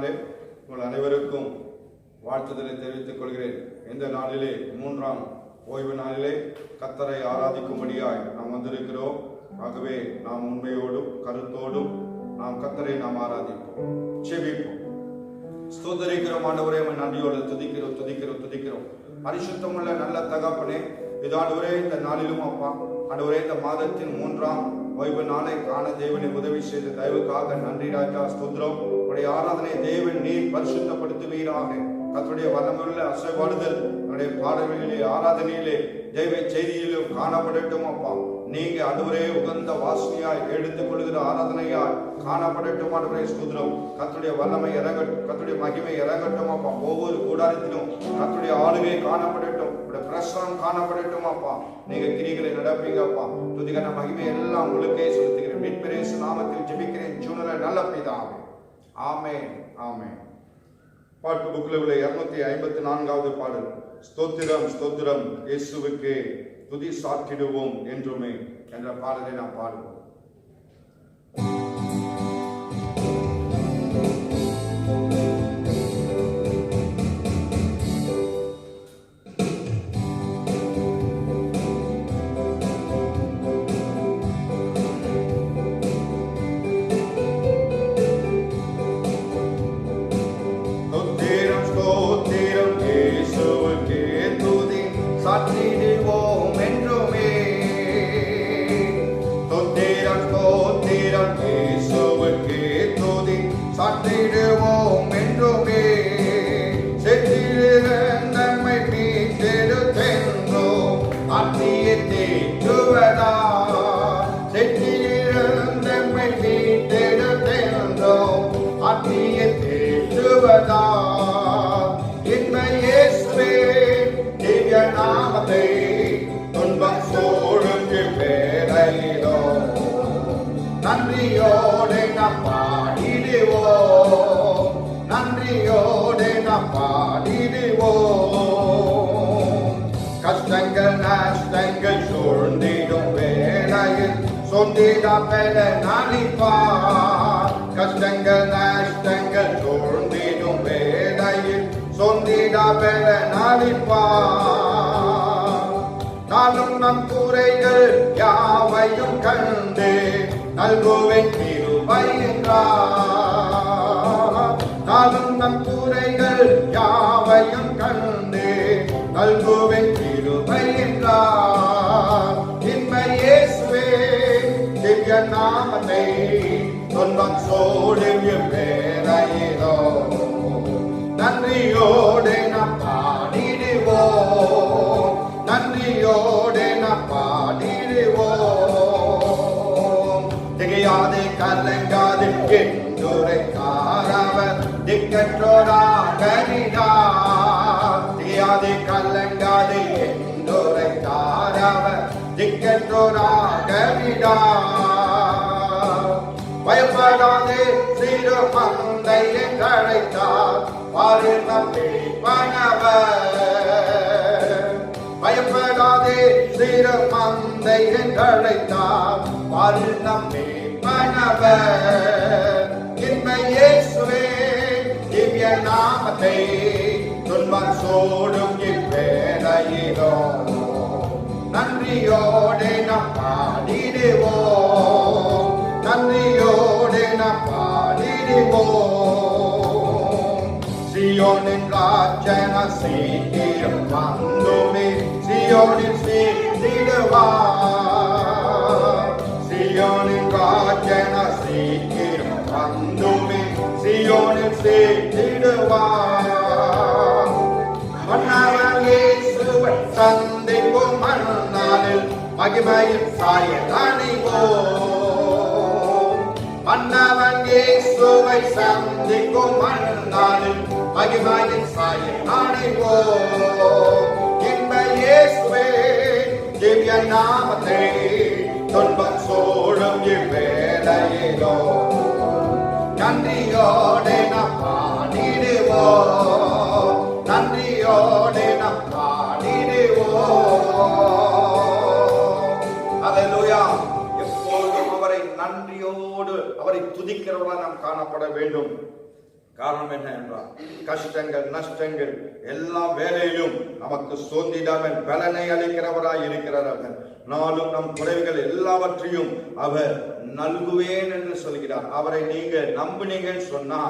நாளிலே உங்கள் அனைவருக்கும் வாழ்த்துதலை தெரிவித்துக் கொள்கிறேன். இந்த நாளிலே 3ஆம் ஓய்வு நாளிலே கர்த்தரை ஆராதிக்கும்படியாய் நாம் வந்திருக்கிறோம். ஆகவே நாம் உண்மையோடும் கருத்தோடும் நாம் கர்த்தரை நாம் ஆராதிப்போம், செபிப்போம். ஸ்தோத்திரிக்கிறோம் ஆண்டவரே, நன்றியோடு துதிக்கிறோம். பரிசுத்தமுள்ள நல்ல தகப்பனே, இதாண்டவரே இந்த நாளிலும் அப்பா ஆண்டவரே இந்த மாதத்தின் 3ஆம் ஓய்வு நாளை காண தேவனை உதவி செய்த தயவுக்காக நன்றி ராஜா. ஸ்தோத்திரம். உடைய ஆராதனை தேவன் நீர் பரிசுத்தப்படுத்துவீராக. கர்த்தருடைய வல்லமையுள்ள அசைவாடுதல் உடைய பாடல்களிலே ஆராதனையிலே தெய்வ செய்தியிலும் காணப்படட்டும் அப்பா. நீங்க ஆண்டவரே உகந்த வாசனையாய் எடுத்துக் கொள்கிற ஆராதனையாய் காணப்படட்டும் ஆண்டவரே. ஸ்தோத்திரம். கர்த்தருடைய வல்லமை இறங்கட்டும், கர்த்தருடைய மகிமை இறங்கட்டும் அப்பா. ஒவ்வொரு கூடாரத்திலும் கர்த்தருடைய ஆளுகை காணப்படட்டும், பிரசனம் காணப்படட்டும் அப்பா. நீங்க கிரிகளை நடப்பீங்க அப்பா. துதிகன மகிமை எல்லாம் உங்களுக்கே செலுத்துகிறேன். மீட்பரேசு நாமத்தில் ஜெபிக்கிறேன் ஜீவனுள்ள நல்ல பிதாவே, ஆமென், ஆமென். பாட்டு புக்கில் உள்ள 254வது பாடல். ஸ்தோத்திரம் ஸ்தோத்திரம் இயேசுவுக்கே துதி சாற்றிடுவோம் என்றுமே என்ற பாடலை நாம் பாடுவோம். நன்றியோடு நாம் பாடிடுவோம், நன்றியோடு நாம் பாடிடுவோம். கஷ்டங்கள் நஷ்டங்கள் சூழ்ந்திடும் வேளையில் சொந்திடா பெற நாளிப்பார். கஷ்டங்கள் நஷ்டங்கள் சூழ்ந்திடும் வேளையில் சொந்திடா பெற நாளிப்பார். நாளும் நம் குறைகள் யாவையும் கண்டு நல்குவேன் கிருபை என்றார். நாளும் நம் குறைகள் யாவையும் கண்டு நல்குவேன் கிருபை என்றார். இன்மை இயேசுவே திவ்ய நாமத்தை துன்பம் சோடும் வேளையிலோ நன்றியோடு நாம் பாடிடுவோம், நன்றியோடு நாம் பாடிடுவோம். திகையாது கலங்காது என்றுரைக்காரவர் திக்கற்றோராக நின்றார். திகையாது கலங்காது என்றுரைக்காரவர் திக்கற்றோராக நின்றார். பயப்படாதே சிறு மந்தை என்றழைத்தார் பாரு நம்பி பணவர். பயப்படாதே சிறு மந்தை என்றழைத்தார் பாரு நம்பி பணவர். இன்மை இயேசுவே திவ்ய நாமத்தை துன்பம் சோடும் இவ்வேளையிலோ நன்றியோடு நாம் பாடிடுவோம், நன்றியோடு நாம் பாடிடுவோம். சியோனின் ராஜன சீக்கிரம் வந்துமே சியோனில் சேர்த்திடுவார். சியோனின் ராஜன சீக்கிரம் வந்துமே சியோனில் சேர்த்திடுவார். மன்னவன் இயேசுவை சந்திக்கும் மன்னாளில் மகிமையின் சாயல் அணிவோம். மன்னவன் இயேசுவை சந்திக்கும் மன்னாளில் மகிமையின் சாயல் அணிவோம். இன்மை இயேசுவே திவ்ய நாமத்தை துன்பம் சோடும் இவ்வேளையிலோ நன்றியோடு நாம் பாடிடுவோம், நன்றியோடு நாம் பாடிடுவோம். அல்லேலூயா. எப்போதும் அவரை நன்றியோடு அவரை துதிக்கிறவர்களாக நாம் காணப்பட வேண்டும். காரணம் என்ன என்றால் கஷ்டங்கள் நஷ்டங்கள் எல்லா வேலையிலும் நமக்கு சொந்திடாமல் பலனை அளிக்கிறவராய் இருக்கிறார் அவர். நாளும் நம் குறைவுகள் எல்லாவற்றையும் அவர் நல்குவேன் என்று சொல்கிறார். அவரை நீங்க நம்பினீங்கன்னு சொன்னா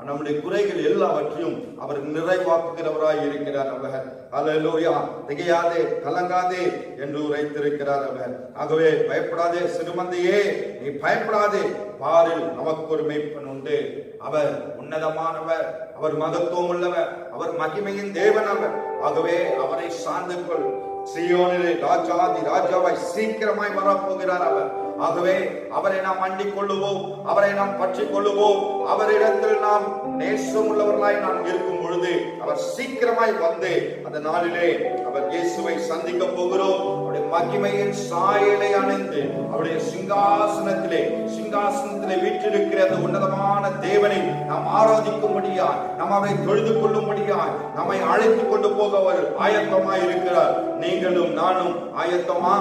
நம்முடைய குறைகள் எல்லாவற்றையும் அவர் நிறைவாக்குகிறவராய் இருக்கிறார் அவர். அல்லேலூயா. திகையாதே கலங்காதே என்று உரைத்திருக்கிறார் அவர். ஆகவே பயப்படாதே சிறுமந்தையே, நீ பயப்படாதே, பாரில் நமக்கு ஒரு மேய்ப்பன் உண்டு. அவர் உன்னதமானவர், அவர் மகத்துவம் உள்ளவர், அவர் மகிமையின் தேவன் அவர். ஆகவே அவரை சார்ந்து கொள். சீயோனிலே ராஜாதி ராஜாவாய் சீக்கிரமாய் வரப்போகிறார் அவர். ஆகவே அவரை நாம் அண்டிக் கொள்ளுவோம், அவரை நாம் பற்றி கொள்ளுவோம். அவரிடத்தில் நாம் நேசம் உள்ளவர்களாய் நாம் இருக்கும் பொழுது அவர் சீக்கிரமாய் வந்து அந்த நாளிலே அவர் இயேசுவை சந்திக்க போகிறோம். அவருடைய மகிமையின் சாயலை அணிந்து அவருடைய சிங்காசனத்திலே வீற்றிருக்கிற அந்த உன்னதமான தேவனை நாம் ஆராதிக்கும்படியாய், நாம் அவரை தொழுது கொள்ளும்படியாய் நம்மை அழைத்துக் கொண்டு போக அவர் ஆயத்தமாய் இருக்கிறார். நீங்களும் நானும் ஆயத்தமா?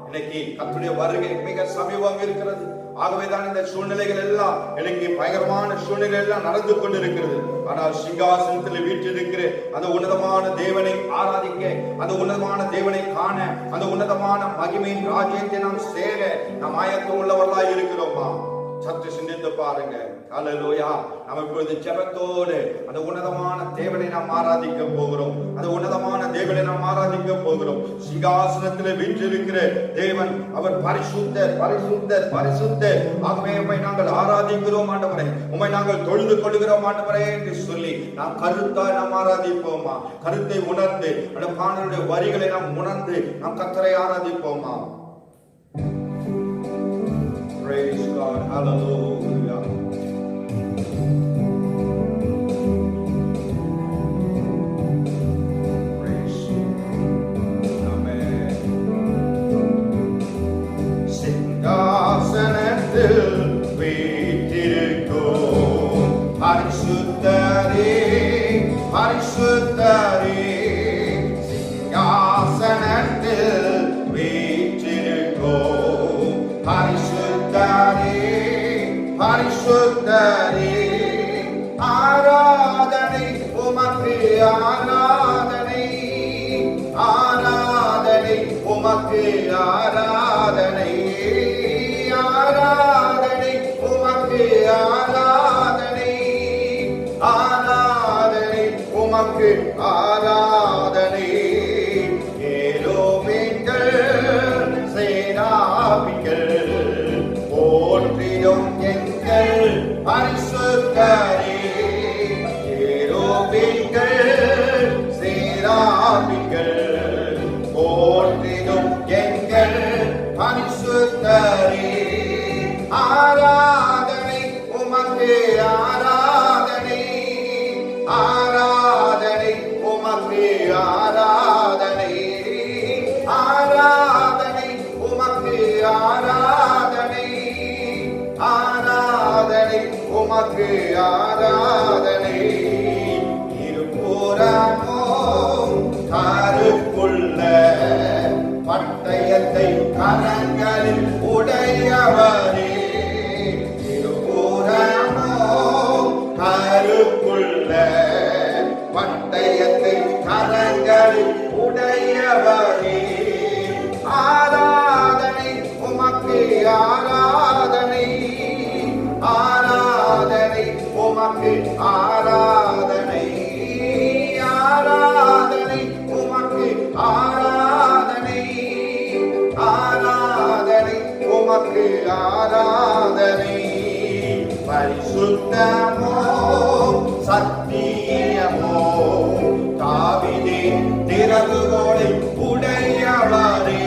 இன்னைக்கு கர்த்தருடைய வருகை மிக சமீபம் இருக்கிறது. ஆகவேதான் இந்த சூழ்நிலைகள் எல்லாம் எனக்கு பயங்கரமான சூழ்நிலை எல்லாம் நடந்து கொண்டிருக்கிறது. ஆனால் சிங்காசனத்தில் வீற்றிருக்கிற அந்த உன்னதமான தேவனை ஆராதிக்க, அந்த உன்னதமான தேவனை காண, அந்த உன்னதமான மகிமையின் ராஜ்யத்தை நாம் சேர நாம் ஆயத்தம் உள்ளவர்களாய் இருக்கிறோமா? சற்று சிந்தித்து பாருங்க. அல்லேலூயா. நாம் இப்பொழுது ஜெபத்தோடு அந்த உன்னதமான தேவனை நாம் ஆராதிக்க போகிறோம். அந்த உன்னதமான தேவனை நாம் ஆராதிக்க போகிறோம். சிங்காசனத்தில் வீற்றிருக்கிற தேவன் அவர் பரிசுத்தர், பரிசுத்தர், பரிசுத்தர். ஆகவே உம்மை நாங்கள் ஆராதிக்கிறோம் ஆண்டவரே, உம்மை நாங்கள் தொழுது கொள்கிறோம் ஆண்டவரே என்று சொல்லி நாம் கருத்தாய் நாம் ஆராதிப்போமா? கருத்தை உணர்ந்து அந்த பாடலுடைய வரிகளை நாம் உணர்ந்து நாம் கர்த்தரை ஆராதிப்போமா? Praise God. Hallelujah. Praise God. Amen. சிங்காசனத்தில் வீற்றிருக்கும் பரிசுத்தரே, பரிசுத்தரே, சிங்காசனத்தில் வீற்றிருக்கும் பரிசுத்தரே, பரிசுத்தரே, ஆராதனை உமக்கு, ஆராதனை, ஆராதனை உமக்கு, ஆராதனை, ஆராதனை உமக்கு, ஆராதனை, ஆராதனை உமக்கு, ஆராதனை. கேருபீன்கள் சேராபீன்கள் போற்றிடும் எங்கள் பரிசுத்தரே. கேருபீன்கள் சேராபீன்கள் போற்றிடும் எங்கள் பரிசுத்தரே. ஆராதனை உமக்கு, ஆராதனை, ஆராதனை உமக்கு, ஆராதனை, ஆராதனை உமக்கு, ஆராதனை, ஆராதனை உமக்கு, ஆராதனை. இருபுறமோ கருப்புள்ள பட்டயத்தை கரங்களில் உடையவரே. இருபுறமோ கருப்புள்ள பட்டயத்தை கரங்களில் உடையவரே. ஆராதனை உமக்கு, ஆராதனை, ஆராதனை உமக்கு, ஆராதனை, ஆராதனை உமக்கு, ஆராதனை, ஆராதனை உமக்கு, ஆராதனை. பரிசுத்தமோ சத்தியமோ தாவீதின் திறவுகோலை உடையவரே.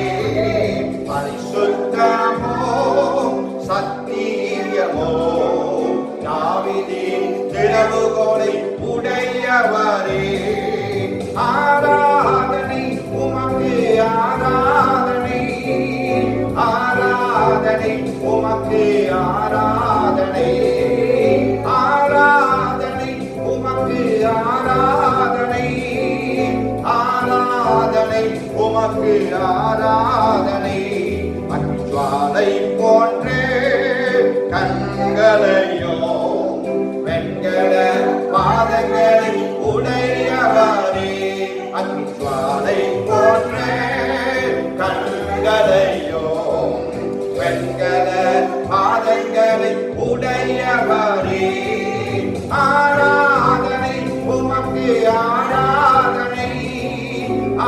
பரிசுத்தமோ சத்தியமோ தாவீதின் திறவுகோலை உடையவரே. ஆராதனை உமக்கு, ஆராதனை, ஆராதனை உமக்கு, ஆராதனை, ஆராதனை உமக்கு, ஆராதனை, ஆராதனை உமக்கு, ஆராதனை. அக்கிஜ்வாலை போன்றே கண்களையோ பாதங்களை உடையவரே அக்னி ஜுவாலை போன்ற கண்களையோ வெண்கல பாதங்களை உடையவரே ஆராதனை உமக்கு ஆராதனை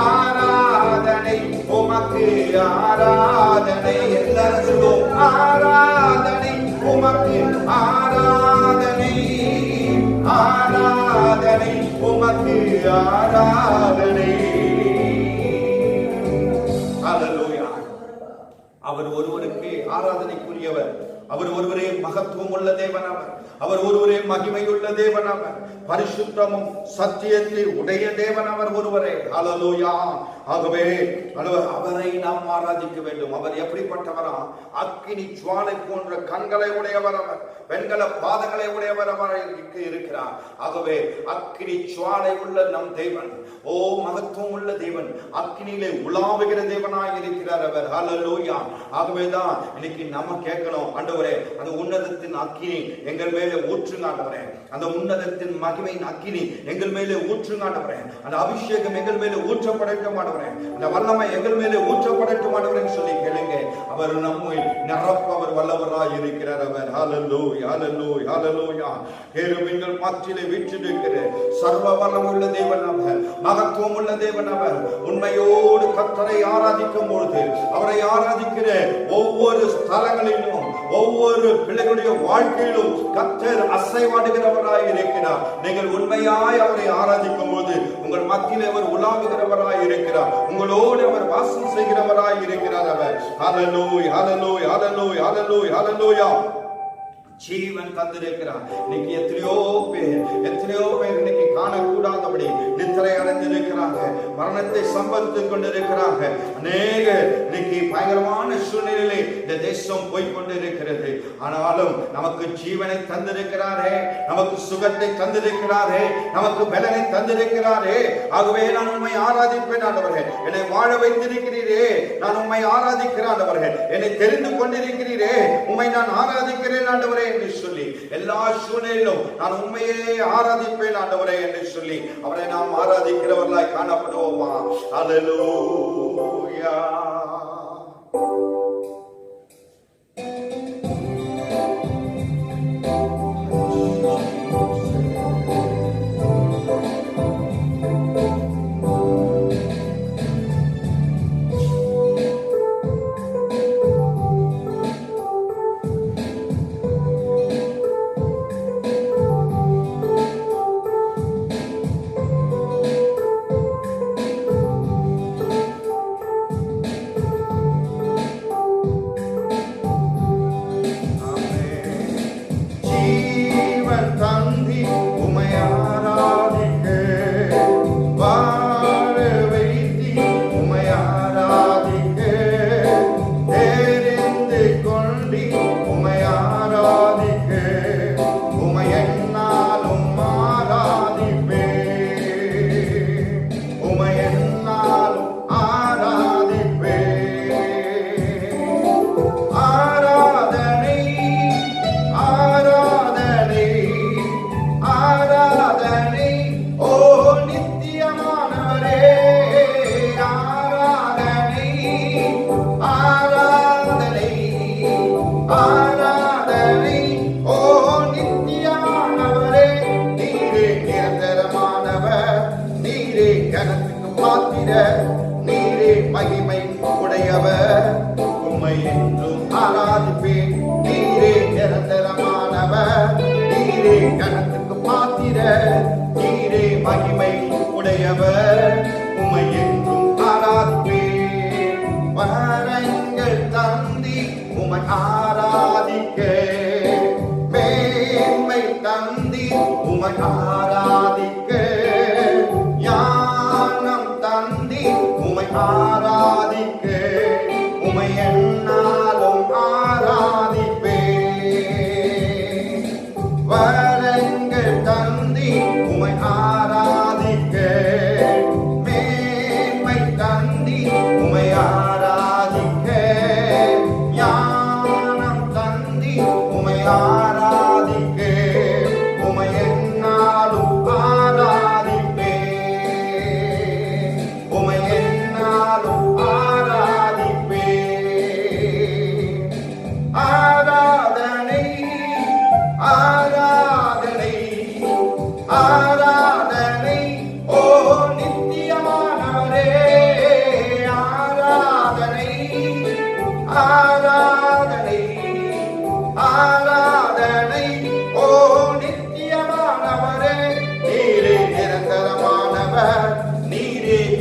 ஆராதனை உமக்கு ஆராதனை எல்லாரும் சொல்லுவோம் ஆராதனை உமக்கு ஆராதனை ஆராதனை உமக்கு ஆராதனை. ஹல்லேலூயா. அவர் ஒருவருக்கு ஆராதனைக்குரியவர். அவர் ஒருவரே மகத்துவம் உள்ள தேவன். அவர் ஒருவரே மகிமையுள்ள தேவன். அவர் பரிசுத்தமும் சத்தியத்தை உடைய தேவன். அவர் ஒருவரே. ஹல்லேலூயா. ஆகவே அவரை நாம் ஆராதிக்க வேண்டும். அவர் எப்படிப்பட்டவரா? அக்கினி ஜுவாலை போன்ற கண்களை உடையவர். அவர் வெண்கல பாதங்களை உடையவர் அவர் இருக்கிறார். ஆகவே அக்கினி ஜுவாலை உள்ள நம் தேவன், ஓ மகத்துவம் உள்ள தேவன், அக்கினியிலே உலாவுகிற தேவனாய் இருக்கிறார் அவர். ஹல்லேலூயா. ஆகவேதான் இன்னைக்கு நம்ம கேட்கணும், ஆண்டவரே அந்த உன்னதத்தின் அக்கினி எங்கள் மேலே ஊற்றுங்க ஆண்டவரே, அந்த உன்னதத்தின் மகிமையின் அக்கினி எங்கள் மேலே ஊற்றுங்க ஆண்டவரே, அந்த அபிஷேகம் எங்கள் மேலே ஊற்றப்படட்டும் ஆண்டவரே, அந்த வல்லமை எங்கள் மேலே ஊற்றப்படட்டும் ஆண்டவரே சொல்லி கேளுங்க. அவர் நம்மை நிரப்பவர் வல்லவராய் இருக்கிறார் அவர். ஹல்லேலூயா, ஹல்லேலூயா, ஹல்லேலூயா. கேருபீன்கள் மத்தியிலே வீற்றிருக்கிற சர்வ வல்லமையுள்ள தேவன் அவர், மகத்துவம் உள்ள தேவன் அவர். உண்மையோடு கர்த்தரை ஆராதிக்கும் பொழுது, அவரை ஆராதிக்கிற ஒவ்வொரு ஸ்தலங்களிலும், ஒவ்வொரு பிள்ளைகளுடைய வாழ்க்கையிலும் கர்த்தர் அசைவாடுகிறவராய் இருக்கிறார். நீங்கள் உண்மையாய் அவரை ஆராதிக்கும் போது உங்கள் மத்தியில் அவர் உலாவுகிறவராய் இருக்கிறார். உங்களோடு அவர் வாசம் செய்கிறவராய் இருக்கிறார் அவர். ஹல்லேலூயா, ஹல்லேலூயா, ஹல்லேலூயா, ஹல்லேலூயா, ஹல்லேலூயா. ஜீவன் தந்திருக்கிறார். இன்னைக்கு எத்தனையோ பேர் இன்னைக்கு காணக்கூடாதபடி நித்திரை அடைந்திருக்கிறாங்க, மரணத்தை சம்பவித்துக் கொண்டிருக்கிறாங்க. அநேக இன்னைக்கு பயங்கரமான சூழ்நிலையிலே இந்த தேசம் போய்கொண்டிருக்கிறது. ஆனாலும் நமக்கு ஜீவனை தந்திருக்கிறாரே, நமக்கு சுகத்தை தந்திருக்கிறாரே, நமக்கு பலனை தந்திருக்கிறாரே. ஆகவே நான் உண்மை ஆராதிப்பேன் ஆண்டவரே, என்னை வாழ வைத்திருக்கிறீரே, நான் உண்மை ஆராதிக்கிறேன் ஆண்டவரே, என்னை தெரிந்து கொண்டிருக்கிறீரே, உண்மை நான் ஆராதிக்கிறேன் ஆண்டவரே என்று சொல்லி எல்லா சூழ்நிலையிலும் நான் உண்மையே ஆராதிப்பேன் ஆண்டவரே என்று சொல்லி அவரை நாம் ஆராதிக்கிறவர்களாய் காணப்படுவோமா? ஹல்லேலூயா. நீரே மகிமை உடையவர், உம்மை என்றும் ஆராதிப்பேன். நீரே நிரந்தரமானவர், நீரே கணத்துக்கு பாத்திர, நீரே மகிமை உடையவர், உம்மை என்றும் ஆராதிப்பேன். வரங்கள் தந்தி உம்மை ஆராதிக்க, மேன்மை தந்தி உம்மை ஆராதிக்க, உம்மை ஆராதிக்க, உம்மை என்னாலும் ஆராதிப்பே. வரங்கள் தந்தி உம்மை ஆராதிக்க, மேன்மை தந்தி உம்மை ஆராதிக்க, ஞானம் தந்தி உம்மை ஆராதிக்க, உம்மை என்னாலும்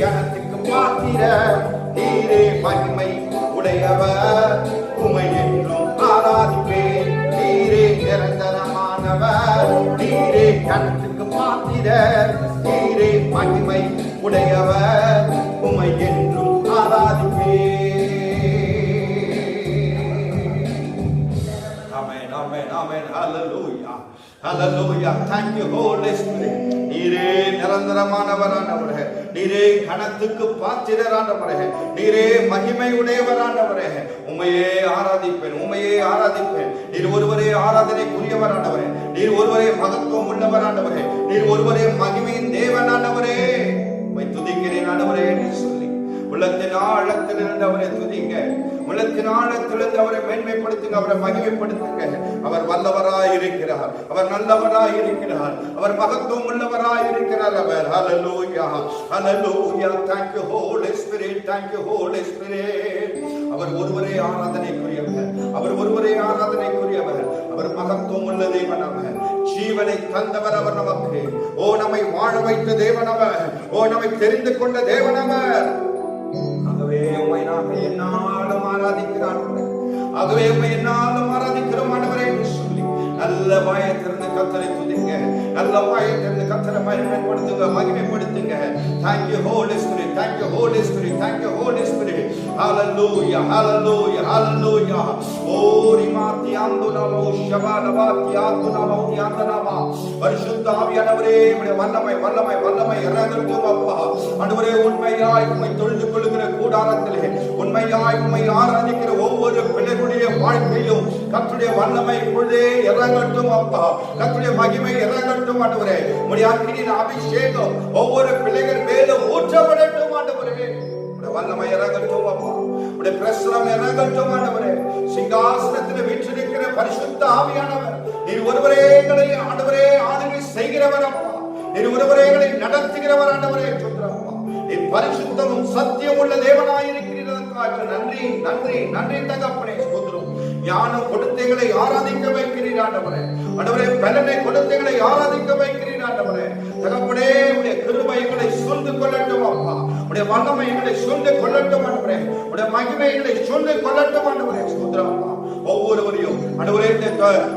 கனத்துக்கு பாத்திரர், நீரே மகிமை உடையவர், உமை என்றும் ஆராதிப்பேன். நீரே நிரந்தரமானவர், நீரே கனத்துக்கு பாத்திரர், நீரே மகிமை உடையவர், உமை என்றும் ஆராதிப்பேன். ஆமென், ஆமென், ஆமென். ஹல்லேலூயா, ஹல்லேலூயா. Thank you Holy Spirit. நீரே நிரந்தரமானவரானவரே, நீரே கனத்துக்கு பாத்திரரானவரே, நீரே மகிமை உடையவரானவரே, உம்மையே ஆராதிப்பேன், உம்மையே ஆராதிப்பேன். நீர் ஒருவரே ஆராதனைக்குரியவரானவரே, நீர் ஒருவரே மகத்துவம் உள்ளவரானவரே, நீர் ஒருவரே மகிமையின் தேவனானவரே, உம்மை துதிக்கிறேன் ஆண்டவரே என்று சொல்லி உள்ளத்தின் ஆழத்திலிருந்து அவரை துதிங்க, உள்ளத்தின் ஆழத்திலிருந்து அவரை மேன்மைப்படுத்துங்க, அவரை மகிமைப்படுத்துங்க. அவர் வல்லவராய் இருக்கிறார், அவர் நல்லவராய் இருக்கிறார், அவர் மகத்துவம் உள்ளவராய் இருக்கிறார். அவர் ஹல்லேலூயா, ஹல்லேலூயா. Thank you Holy Spirit, thank you Holy Spirit. அவர் ஒருவரே ஆராதனைக்குரியவர், அவர் ஒருவரே ஆராதனைக்குரியவர், அவர் மகத்துவம் உள்ள தேவன், அவர் ஜீவனை தந்தவர், அவர் நமக்கு ஓ நம்மை வாழ வைத்த தேவன், அவர் ஓ நம்மை தெரிந்து கொண்ட தேவன். அவர் ஆகவே உம்மை நாங்கள் என்னாலும் ஆராதிக்கிறோம், ஆகவே உம்மை என்னாலும் ஆராதிக்கிறோம் ஆண்டவரே என்று சொல்லி நல்ல வாயத்திலிருந்து கர்த்தரை துதிங்க, நல்ல வாயத்திலிருந்து கர்த்தரை மகிமைப்படுத்துங்க, மகிமைப்படுத்துங்க. Thank you Holy Spirit, thank you Holy Spirit, thank you Holy Spirit. Hallelujah, hallelujah, hallelujah. ஓ ரிமாத்தி ஆந்துனமோ ஷபாலவாத்தி ஆந்துனமோ தியாந்தனமா. பரிசுத்த ஆவியானவரே, உம்முடைய வல்லமை வல்லமை வல்லமை இறங்கட்டும் அப்பா. ஆண்டவரே, உண்மையாய் உம்மை தொழுது கொள்ளுகிற கூடாரத்திலே, உண்மையாய் உம்மை ஆராதிக்கிற ஒவ்வொரு பிள்ளைகளுடைய வாழ்க்கையிலும் கர்த்தருடைய வல்லமை இப்பொழுதே இறங்கட்டும் அப்பா. கர்த்தருடைய மகிமை இறங்கட்டும் ஆண்டவரே. உம்முடைய அக்கினியின் அபிஷேகம் ஒவ்வொரு பிள்ளைகள் மேலும் ஊற்றப்படட்டும் ஆண்டவரே. வல்லமை இறங்கட்டும் அப்பா, உடைய பிரசனம் இறங்கட்டும் ஆண்டவரே. சிங்காசனத்தில் வீற்றிருக்கிற பரிசுத்த ஆவியானவர், நீர் ஒருவரே எங்களை ஆண்டவரே ஆளுகை செய்கிறவர் அப்பா, நீர் ஒருவரே எங்களை நடத்துகிறவர் ஆண்டவரே. சொல்றப்பா, நீர் பரிசுத்தமும் சத்தியம் உள்ள தேவனாயிருக்கிறதற்காக நன்றி, நன்றி, நன்றி தகப்பனே. ஸ்தோத்திரம். ஞானம் கொடுத்தங்களை ஆராதிக்க வைக்கிறீர் ஆண்டவரே, ஆண்டவரே பலனை கொடுத்தங்களை ஆராதிக்க வைக்கிறீர் ஆண்டவரே. தகப்பனே, உடைய கிருபை எங்களை சூழ்ந்து கொள்ளட்டும் அப்பா, உடைய வல்லமை எங்களை சூழ்ந்து கொள்ளட்டும் ஆண்டவரே, உடைய மகிமை எங்களை சூழ்ந்து கொள்ளட்டும் ஆண்டவரே. ஸ்தோத்திரம் அப்பா. ஒவ்வொருவரையும் ஆண்டவரே,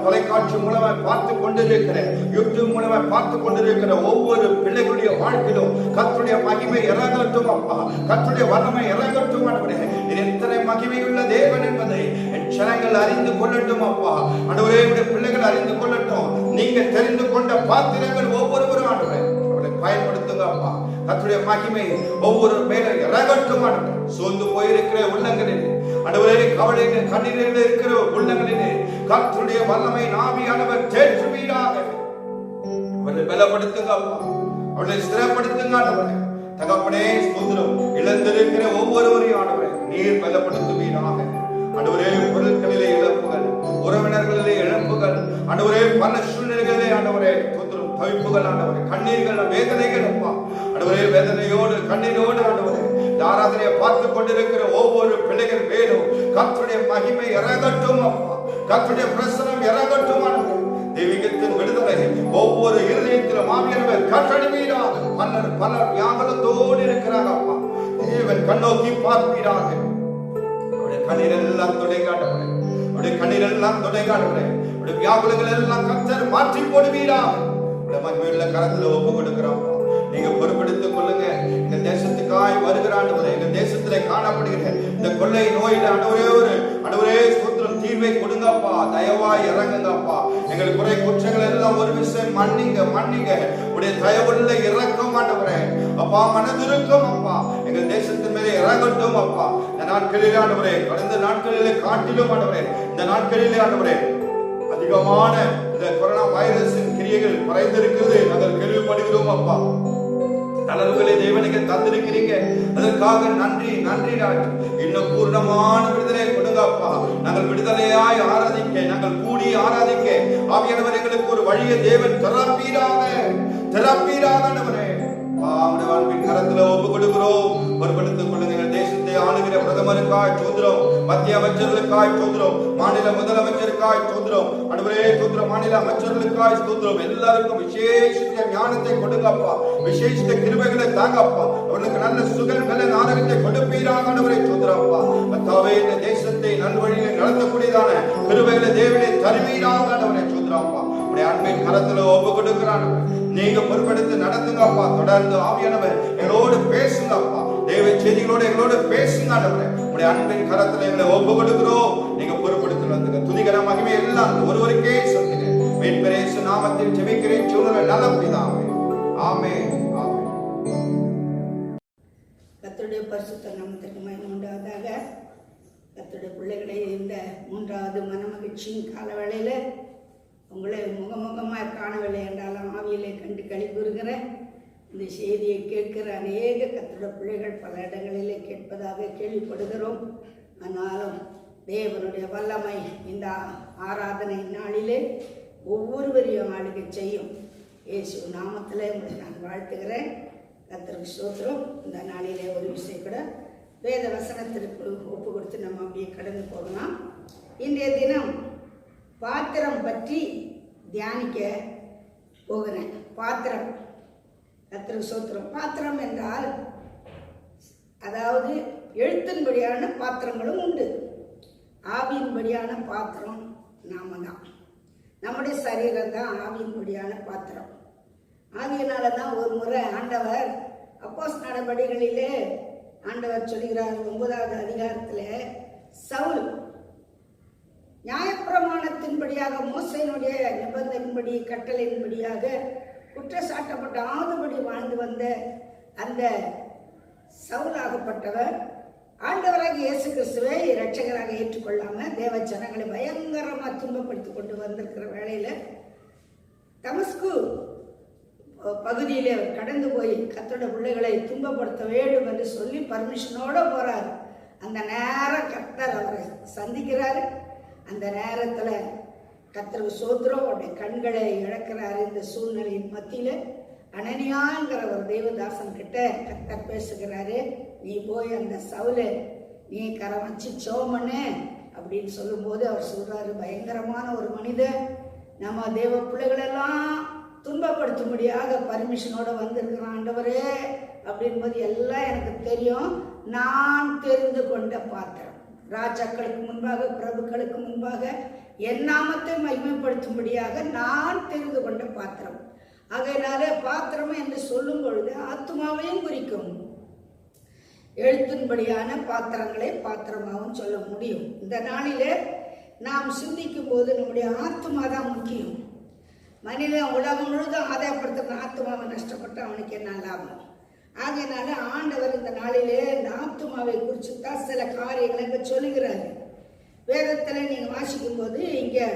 தொலைக்காட்சி மூலமா பார்த்து கொண்டிருக்கிற, யூடியூப் மூலமா பார்த்து கொண்டிருக்கிற ஒவ்வொரு பிள்ளைகளுடைய வாழ்க்கையிலும் கர்த்தருடைய மகிமை இறங்கட்டும் அப்பா, கர்த்தருடைய வல்லமை இறங்கட்டும் ஆண்டவரே. இது எத்தனை மகிமையுள்ள தேவன் என்பதை என் ஜனங்கள் அறிந்து கொள்ளட்டும் அப்பா. ஆண்டவரே, உடைய பிள்ளைகள் அறிந்து கொள்ளட்டும். நீங்க தெரிந்து கொண்ட பாத்திரங்கள் ஒவ்வொருவரும் ஆண்டவரே அவரை பயன்படுத்துங்க அப்பா. கர்த்தருடைய மகிமை ஒவ்வொரு மேல இறங்கட்டும் ஆண்டவரே. சோர்ந்து போயிருக்கிற உள்ளங்களில் ஆண்டவரே, கவலைகள் கண்ணீரில் இருக்கிற உள்ளங்களிலே கர்த்தருடைய வல்லமை ஆவியானவர் தேற்றுவீராக. அவரை பலப்படுத்துங்க அப்பா, அவரை ஸ்திரப்படுத்துங்க ஆண்டவரே. தகப்பனே, ஸ்தோத்திரம். இழந்திருக்கிற ஒவ்வொருவரையும் ஆண்டவரே நீர் பலப்படுத்துவீராக. ஆண்டவரே, பொருட்களிலே இழப்புகள், உறவினர்களிலே இழப்புகள், ஆண்டவரே பல சூழ்நிலைகளிலே ஆண்டவரே ஸ்தோத்திரம் தவிப்புகள் ஆண்டவரே, கண்ணீர்கள், வேதனைகள் அப்பா. ஆண்டவரே, வேதனையோடு கண்ணீரோடு ஆண்டவரே ஆராதனையை பார்த்து கொண்டிருக்கிற ஒவ்வொரு பிள்ளைகள் மேலும் கர்த்தருடைய மகிமை இறங்கட்டும் அப்பா, கர்த்தருடைய பிரசனம் இறங்கட்டும் ஆண்டவரே. தெய்வீகத்தின் விடுதலை ஒவ்வொரு இருதயத்திலும் ஆவியானவர் கட்டளையிடாக. பலர் பலர் வியாகுலத்தோடு இருக்கிறாங்க அப்பா, தேவன் கண்ணோக்கி பார்ப்பீராக. அவருடைய கண்ணீர் எல்லாம் துடைக்காட்டவரே, அவருடைய கண்ணீர் எல்லாம் துடைக்காட்டவரே, அவருடைய வியாகுலங்கள் எல்லாம் கர்த்தர் மாற்றி போடுவீராக. அவருடைய மகிமையுள்ள கரத்தில் ஒப்பு கொடுக்கிறோம். நீங்க பொறுப்பெடுத்துக் கொள்ளுங்க. இந்த தேசத்துக்காய் வருகிற ஆண்டவரே, இந்த தேசத்திலே காணப்படுகிற இந்த கொள்ளை நோயில ஆண்டவரே ஸ்தோத்திரம் தீர்வை கொடுங்கப்பா, தயவாய் இறங்குங்கப்பா. எங்கள் குறை குற்றங்கள் எல்லாம் ஒரு விஷயம் மன்னிங்க, மன்னிங்க. உடைய தயவுள்ள இறக்கம் ஆண்டவரே அப்பா, மனதிருக்கும் அப்பா, எங்கள் தேசத்தின் மேலே இறங்கட்டும் அப்பா. இந்த நாட்களிலே ஆண்டவரே, கடந்த நாட்களிலே காட்டிலும் ஆண்டவரே, இந்த நாட்களிலே ஆண்டவரே அதிகமான இந்த கொரோனா வைரஸின் கிரியைகள் குறைந்திருக்கிறது நாங்கள் கேள்விப்படுகிறோம் அப்பா. தளர்வுகளை தேவனுக்கு தந்திருக்கிறீங்க, அதற்காக நன்றி, நன்றி ராஜ். இன்னும் பூர்ணமான விடுதலை கொடுங்கப்பா. நாங்கள் விடுதலையாய் ஆராதிக்க, நாங்கள் கூடி ஆராதிக்க ஆவியானவர் எங்களுக்கு ஒரு வழியை தேவன் திறப்பீராக, திறப்பீராக ஆண்டவரே. வாழ்வின் கரத்துல ஒப்பு கொடுக்கிறோம். பொறுப்படுத்திக் கொள்ளுங்க. தேசத்தை ஆளுகிற பிரதமருக்காய் சோதரம், மத்திய அமைச்சர்களுக்காய் சோதரம், மாநில முதலமைச்சருக்காய் சோதரம், ஆண்டவரே சோதரம், மாநில அமைச்சர்களுக்காய் சோதரம். எல்லாருக்கும் விசேஷித்த ஞானத்தை கொடுங்கப்பா, விசேஷித்த கிருபைகளை தாங்கப்பா, அவர்களுக்கு நல்ல சுகர் நல்ல ஆரோக்கியத்தை கொடுப்பீராக ஆண்டவரே சோதரப்பா. கர்த்தாவே இந்த தேசத்தை நல்வழியில் நடத்தக்கூடியதான கிருபைகளை தேவனே தருவீராக ஆண்டவரே சோதரப்பா. உடைய அன்பின் கரத்துல ஒப்பு கொடுக்கிறான், நீங்க பொறுப்பெடுத்து நடத்துங்கப்பா. தொடர்ந்து ஆவியானவர் எங்களோடு பேசுங்கப்பா, தேவ செய்திகளோடு எங்களோடு பேசுங்க ஆண்டவரே. உடைய அன்பின் கரத்துல எங்களை ஒப்பு கொடுக்கிறோம், நீங்க பொறுப்பெடுத்து நடத்துங்க. துதிகர மகிமை எல்லாம் ஒருவருக்கே சொல்லுங்க. மீட்பரேசு நாமத்தில் ஜெபிக்கிறேன் சொல்லுற நல்ல பிதாவே, ஆமென், ஆமென். கர்த்தருடைய பரிசுத்த நாமத்திற்கு மகிமை உண்டாவதாக. கர்த்தருடைய பிள்ளைகளை இந்த 3வது மனமகிழ்ச்சியின் காலவேளையில உங்களை முகமுகமாக காணவில்லை என்றாலும் ஆவியிலே கண்டு கழிவுறுகிற இந்த செய்தியை கேட்கிற அநேக கர்த்தருடைய பிள்ளைகள் பல இடங்களிலே கேட்பதாக கேள்விப்படுகிறோம். ஆனாலும் தேவனுடைய வல்லமை இந்த ஆராதனை நாளிலே ஒவ்வொருவரையும் ஆளுகை செய்யும். இயேசு நாமத்தில் உங்களை நான் வாழ்த்துகிறேன். கர்த்தருக்கு ஸ்தோத்திரம். இந்த நாளிலே ஒரு விஷயம் கூட வேத வசனத்திற்கு ஒப்பு கொடுத்து நம்ம அப்படியே கடந்து போகலாம். இன்றைய தினம் பாத்திரம் பற்றி தியானிக்க போகிறேன். பாத்திரம், கர்த்தருக்கு ஸ்தோத்திரம். பாத்திரம் என்றால் அதாவது எழுத்தின்படியான பாத்திரங்களும் உண்டு, ஆவியின்படியான பாத்திரம் நாம தான். நம்முடைய சரீரம் தான் ஆவியின்படியான பாத்திரம். ஆவியினால தான் ஒரு முறை ஆண்டவர் அப்போஸ்தலர் நடபடிகளிலே ஆண்டவர் சொல்கிறார் 9வது அதிகாரத்தில், சவுல் நியாயப்பிரமாணத்தின்படியாக மோசேயினுடைய நிபந்தனையின்படி கட்டளையின்படியாக குற்றச்சாட்டப்பட்ட ஆதுபடி வாழ்ந்து வந்த அந்த சவுலாகப்பட்டவர் ஆண்டவராக இயேசு கிறிஸ்துவை இரட்சகராக ஏற்றுக்கொள்ளாம தேவ ஜனங்களை பயங்கரமாக துன்பப்படுத்தி கொண்டு வந்திருக்கிற வேளையில தமஸ்கு பகுதியிலே அவர் கடந்து போய் கர்த்தருடைய பிள்ளைகளை துன்பப்படுத்த வேண்டும் என்று சொல்லி பர்மிஷனோட போறாரு. அந்த நேரம் கர்த்தர் அவரை சந்திக்கிறாரு. அந்த நேரத்தில் கர்த்தருக்கு ஸ்தோத்திரம், அவருடைய கண்களை இழக்கிறாரு. இந்த சூழ்நிலையின் மத்தியில அனனியாங்கிற ஒரு தேவதாசன் கிட்ட கர்த்தர் பேசுகிறாரு. நீ போய் அந்த சவுலை நீ கரை வச்சு ஜெபம் பண்ணு அப்படின்னு சொல்லும்போது அவர் சொல்றாரு, பயங்கரமான ஒரு மனிதன் நம்ம தேவ பிள்ளைகளெல்லாம் துன்பப்படுத்தும்படியாக பர்மிஷனோட வந்திருக்கிறான் ஆண்டவரே அப்படின்போது எல்லாம் எனக்கு தெரியும். நான் தெரிந்து கொண்ட பாத்திரம், ராஜாக்களுக்கு முன்பாக பிரபுக்களுக்கு முன்பாக என் நாமத்தை மகிமைப்படுத்தும்படியாக நான் தெரிந்து கொண்ட பாத்திரம். ஆகையினால பாத்திரம் என்று சொல்லும் பொழுது ஆத்மாவையும் குறிக்கும். எழுத்தின்படியான பாத்திரங்களை பாத்திரமாகவும் சொல்ல முடியும். இந்த நாளிலே நாம் சிந்திக்கும் போது நம்முடைய ஆத்மா தான் முக்கியம். மனிதன் உலகம் முழுதும் ஆதாயப்படுத்துகிற ஆத்மாவை நஷ்டப்பட்டு அவனுக்கு என்ன லாபம்? ஆகையினால ஆண்டவர் இந்த நாளிலே இந்த ஆத்மாவை குறித்து தான் சில காரியங்களை இங்கே சொல்லுகிறாரு. வேதத்தில் நீங்கள் வாசிக்கும் போது இங்கே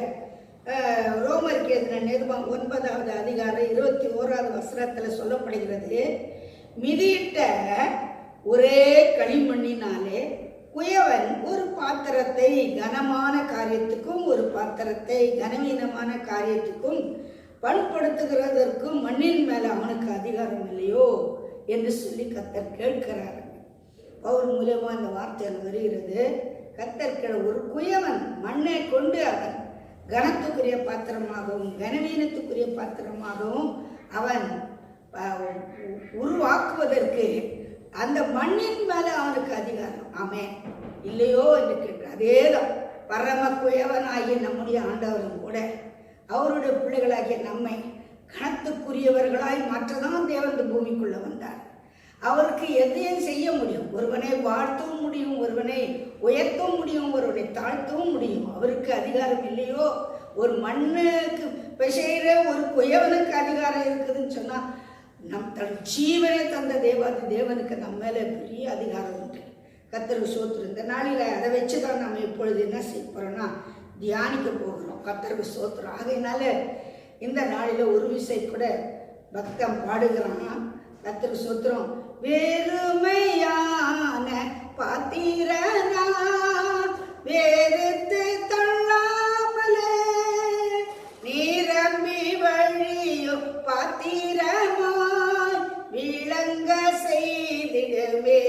ரோமருக்கு எழுதின நிருபம் 9வது அதிகாரம் 21வது வசனத்தில் சொல்லப்படுகிறது, மிதியிட்ட ஒரே களிமண்ணினாலே குயவன் ஒரு பாத்திரத்தை கனமான காரியத்துக்கும் ஒரு பாத்திரத்தை கனவீனமான காரியத்துக்கும் பண்படுத்துகிறதற்கும் மண்ணின் மேல அவனுக்கு அதிகாரம் இல்லையோ என்று சொல்லி கர்த்தர் கேட்கிறார். பவுல் மூலமா அந்த வார்த்தை வருகிறது. கர்த்தர் ஒரு குயவன் மண்ணை கொண்டு அவன் கனத்துக்குரிய பாத்திரமாகவும் கனவீனத்துக்குரிய பாத்திரமாகவும் அவன் உருவாக்குவதற்கு அந்த மண்ணின் மேல அவனுக்கு அதிகாரம் ஆமே இல்லையோ என்று கேட்கிறார். அதேதான் பரம குயவனாகிய நம்முடைய ஆண்டவரும் கூட அவருடைய பிள்ளைகளாகிய நம்மை கணத்துக்குரியவர்களாய் மாற்றதான் தேவன் பூமிக்குள்ள வந்தார். அவருக்கு எதையும் செய்ய முடியும். ஒருவனை வாழ்த்தவும் முடியும், ஒருவனை உயர்த்தவும் முடியும், ஒருவனை தாழ்த்தவும் முடியும். அவருக்கு அதிகாரம் இல்லையோ? ஒரு மண்ணுக்கு பெசைகிற ஒரு குயவனுக்கு அதிகாரம் இருக்குதுன்னு சொன்னா நம் தன் ஜீவனை தந்த தேவாதி தேவனுக்கு நம்ம மேல பெரிய அதிகாரம் உண்டு. கர்த்தருக்கு ஸ்தோத்திரம். இந்த நாளில் அதை வச்சுதான் நம்ம இப்பொழுது என்ன செய்ய போறோம்னா தியானிக்க போகிறோம். கர்த்தருக்கு ஸ்தோத்திரம். ஆகையினால இந்த நாளில் ஒரு விஷயம் கூட பக்தம் பாடுகிறான். கர்த்தருக்கு ஸ்தோத்திரம். வெறுமையான பாத்திரனா வேறுத்து தள்ளாமலே நீரம்பி வழியும் பாத்திரமாய் விளங்க செய்திடுவே.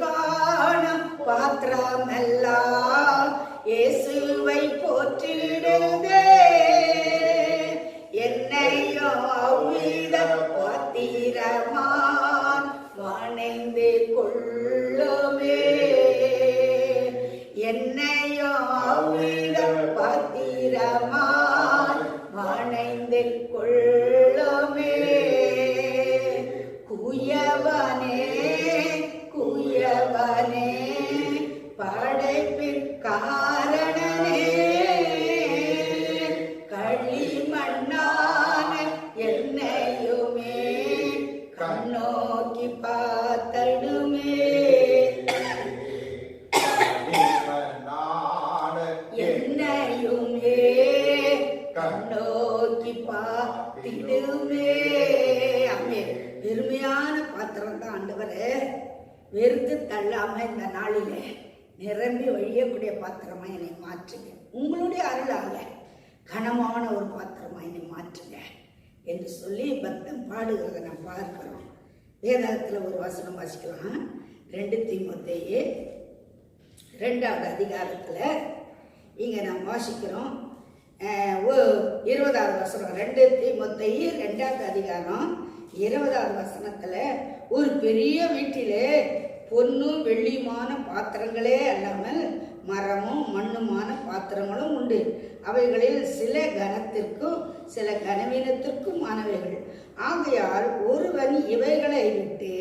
நிறைவான பாத்திரமெல்லாம் இயேசுவை போற்றிடுதே. என்னையோ அவ்வித பாத்திரமான் வணைந்து கொள்ளுமே. என்னையோ அவ்வித பாத்திரமான் வணைந்து கொள்ளுமே. குயவனே குயவனே படைப்பின் காரணனே, களிமண்ணான என்னையுமே கண்ணோக்கி பார்த்தடுமே. என்னையுமே கண்ணோக்கி பார்த்திடுமே. பெருமையான பாத்திரம் தான் ஆண்டவரே. வெறுத்து தள்ளாம இந்த நாளிலே நிரம்பி வழியக்கூடிய பாத்திரமா என்னை மாற்றுங்க. உங்களுடைய அருளால கனமான ஒரு பாத்திரமா என்னை மாற்றுங்க என்று சொல்லி பக்தன் பாடுகிறத நான் பார்க்கிறோம். வேதாகத்தில் ஒரு வசனம் வாசிக்கலாம். 2 தீமோத்தேயு 2வது அதிகாரத்தில் இங்கே நாம் வாசிக்கிறோம். 20வது வசனம். 2 தீமோத்தேயு 2வது அதிகாரம் 20வது வசனத்தில், ஒரு பெரிய வீட்டிலே பொன்னும் வெள்ளியுமான பாத்திரங்களே அல்லாமல் மரமும் மண்ணுமான பாத்திரங்களும் உண்டு. அவைகளில் சில கனத்திற்கும் சில கனவீனத்திற்கும் ஆனவைகள். ஆகையால் ஒருவன் இவைகளை விட்டு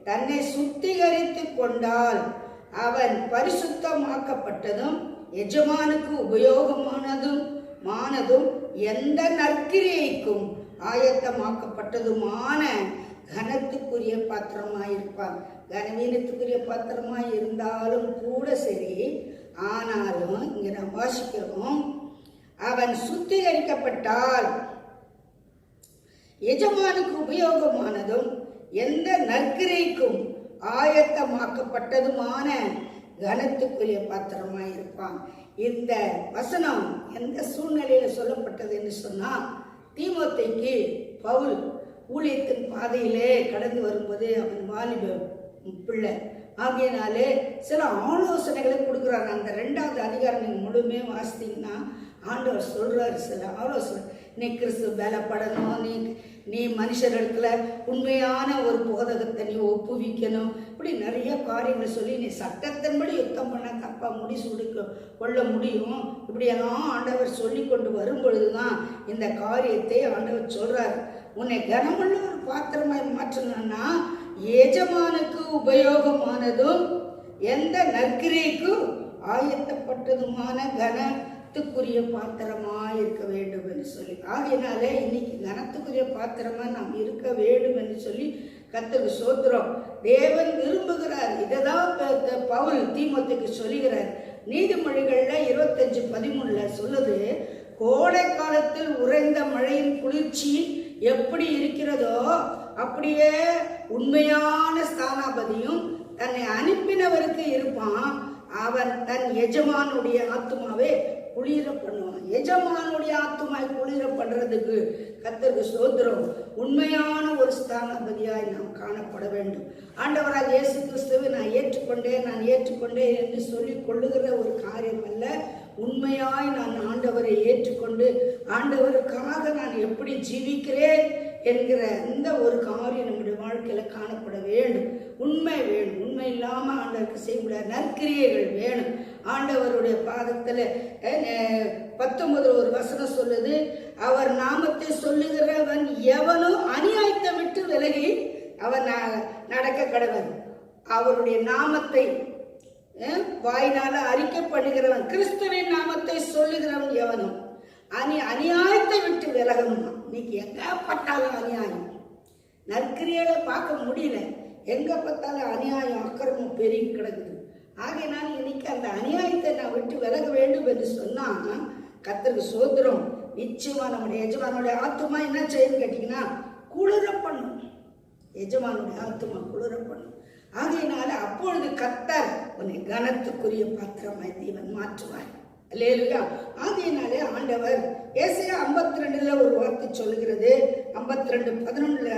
தன்னை சுத்திகரித்து கொண்டால் அவன் பரிசுத்தமாக்கப்பட்டதும் எஜமானுக்கு உபயோகமானதும் எந்த நற்கிரியைக்கும் ஆயத்தமாக்கப்பட்டதுமான கனத்துக்குரிய பாத்திரமாயிருப்பான். கனவீனத்துக்குரிய பாத்திரமாய் இருந்தாலும் கூட சரி, ஆனாலும் இங்க நாம் வாசிக்கிறோம், அவன் சுத்திகரிக்கப்பட்டால் எஜமானுக்கு உபயோகமானதும் எந்த நற்கிரைக்கும் ஆயத்தமாக்கப்பட்டதுமான கனத்துக்குரிய பாத்திரமாய் இருப்பான். இந்த வசனம் எந்த சூழ்நிலையில சொல்லப்பட்டது என்று சொன்னா, தீமோத்தேயுக்கு பவுல் ஊழியத்தின் பாதையிலே கடந்து வரும்போது அவன் வாலிப பிள்ளை ஆகியனாலே சில ஆலோசனைகளை கொடுக்குறாரு. அந்த 2வது அதிகாரம் நீங்கள் முழுமையாக வாசித்தீங்கன்னா ஆண்டவர் சொல்றாரு சில ஆலோசனை. நீ கிறிஸ்து பலப்படணும், நீ மனுஷர்களுக்குள்ள உண்மையான ஒரு போதகத்தை நீ ஒப்புவிக்கணும், இப்படி நிறைய காரியங்கள் சொல்லி நீ சட்டத்தின்படி யுத்தம் பண்ண தப்பா முடிசூடு கொள்ள முடியும். இப்படியெல்லாம் ஆண்டவர் சொல்லி கொண்டு வரும் பொழுதுதான் இந்த காரியத்தை ஆண்டவர் சொல்றாரு. உன்னை கனமுள்ள ஒரு பாத்திரமாய் மாற்றணும்னா எஜமானுக்கு உபயோகமானதும் எந்த நற்கிரைக்கும் ஆயத்தப்பட்டதுமான கனத்துக்குரிய பாத்திரமா இருக்க வேண்டும் என்று சொல்லி, ஆகையினாலே இன்னைக்கு கனத்துக்குரிய பாத்திரமா நாம் இருக்க வேண்டும் என்று சொல்லி கர்த்தருக்கு ஸ்தோத்திரம். தேவன் விரும்புகிறார். இதைதான் பவுல் தீமோத்தேயுக்கு சொல்லுகிறார். நீதிமொழிகள்ல 25:13 சொல்லுது, கோடை காலத்தில் உறைந்த மழையின் குளிர்ச்சி எப்படி இருக்கிறதோ அப்படியே உண்மையான ஸ்தானாபதியும் தன்னை அனுப்பினவருக்கு இருப்பான். அவன் தன் எஜமானுடைய ஆத்துமாவே குளிர பண்ணுவான். எஜமானுடைய ஆத்துமாய் குளிர பண்றதுக்கு கர்த்தருக்கு ஸ்தோத்திரம். உண்மையான ஒரு ஸ்தானாபதியாய் நாம் காணப்பட வேண்டும். ஆண்டவராக இயேசு கிறிஸ்துவை நான் ஏற்றுக்கொண்டேன் என்று சொல்லிக் கொள்ளுகிற ஒரு காரியம் அல்ல. உண்மையாய் நான் ஆண்டவரை ஏற்றுக்கொண்டு ஆண்டவருக்காக நான் எப்படி ஜீவிக்கிறேன் என்கிற இந்த ஒரு காரியம் நம்முடைய வாழ்க்கையில காணப்பட வேண்டும். உண்மை வேணும். உண்மை இல்லாம ஆண்டவருக்கு செய்ய முடியாது. நற்கிரியைகள் வேணும். ஆண்டவருடைய பாதத்துல 19 ஒரு வசனம் சொல்லுது, அவர் நாமத்தை சொல்லுகிறவன் எவனும் அநியாயத்தை விட்டு விலகி அவன் நடக்க கடவன். அவருடைய நாமத்தை வாயினால அறிக்கை பண்ணுகிறவன், கிறிஸ்துவின் நாமத்தை சொல்லுகிறவன் எவனும் அநியாயத்தை விட்டு விலகணுமா. இன்னைக்கு எங்க பட்டாலும் அநியாயம், நற்கிரியைகளை பார்க்க முடியல. எங்க பார்த்தாலும் அநியாயம் அக்கிரமம் பெருகி கிடக்குது. ஆகையினால் இன்னைக்கு அந்த அநியாயத்தை நான் விட்டு விலக வேண்டும் என்று சொன்னா கர்த்தருக்கு ஸ்தோத்திரம். நிச்சயமா நம்முடைய எஜமானுடைய ஆத்துமா என்ன செய்யும் கேட்டீங்கன்னா குளிர பண்ணும். எஜமானுடைய ஆத்துமா குளிர பண்ணும். ஆகையினால அப்பொழுது கர்த்தர் உன்னை கனத்துக்குரிய பாத்திரமாய் தேவன் மாற்றுவார். அல்லேலூயா. ஆகையினாலே ஆண்டவர் ஏசாயா 52 ஒரு வார்த்தை சொல்லுகிறது. 52:11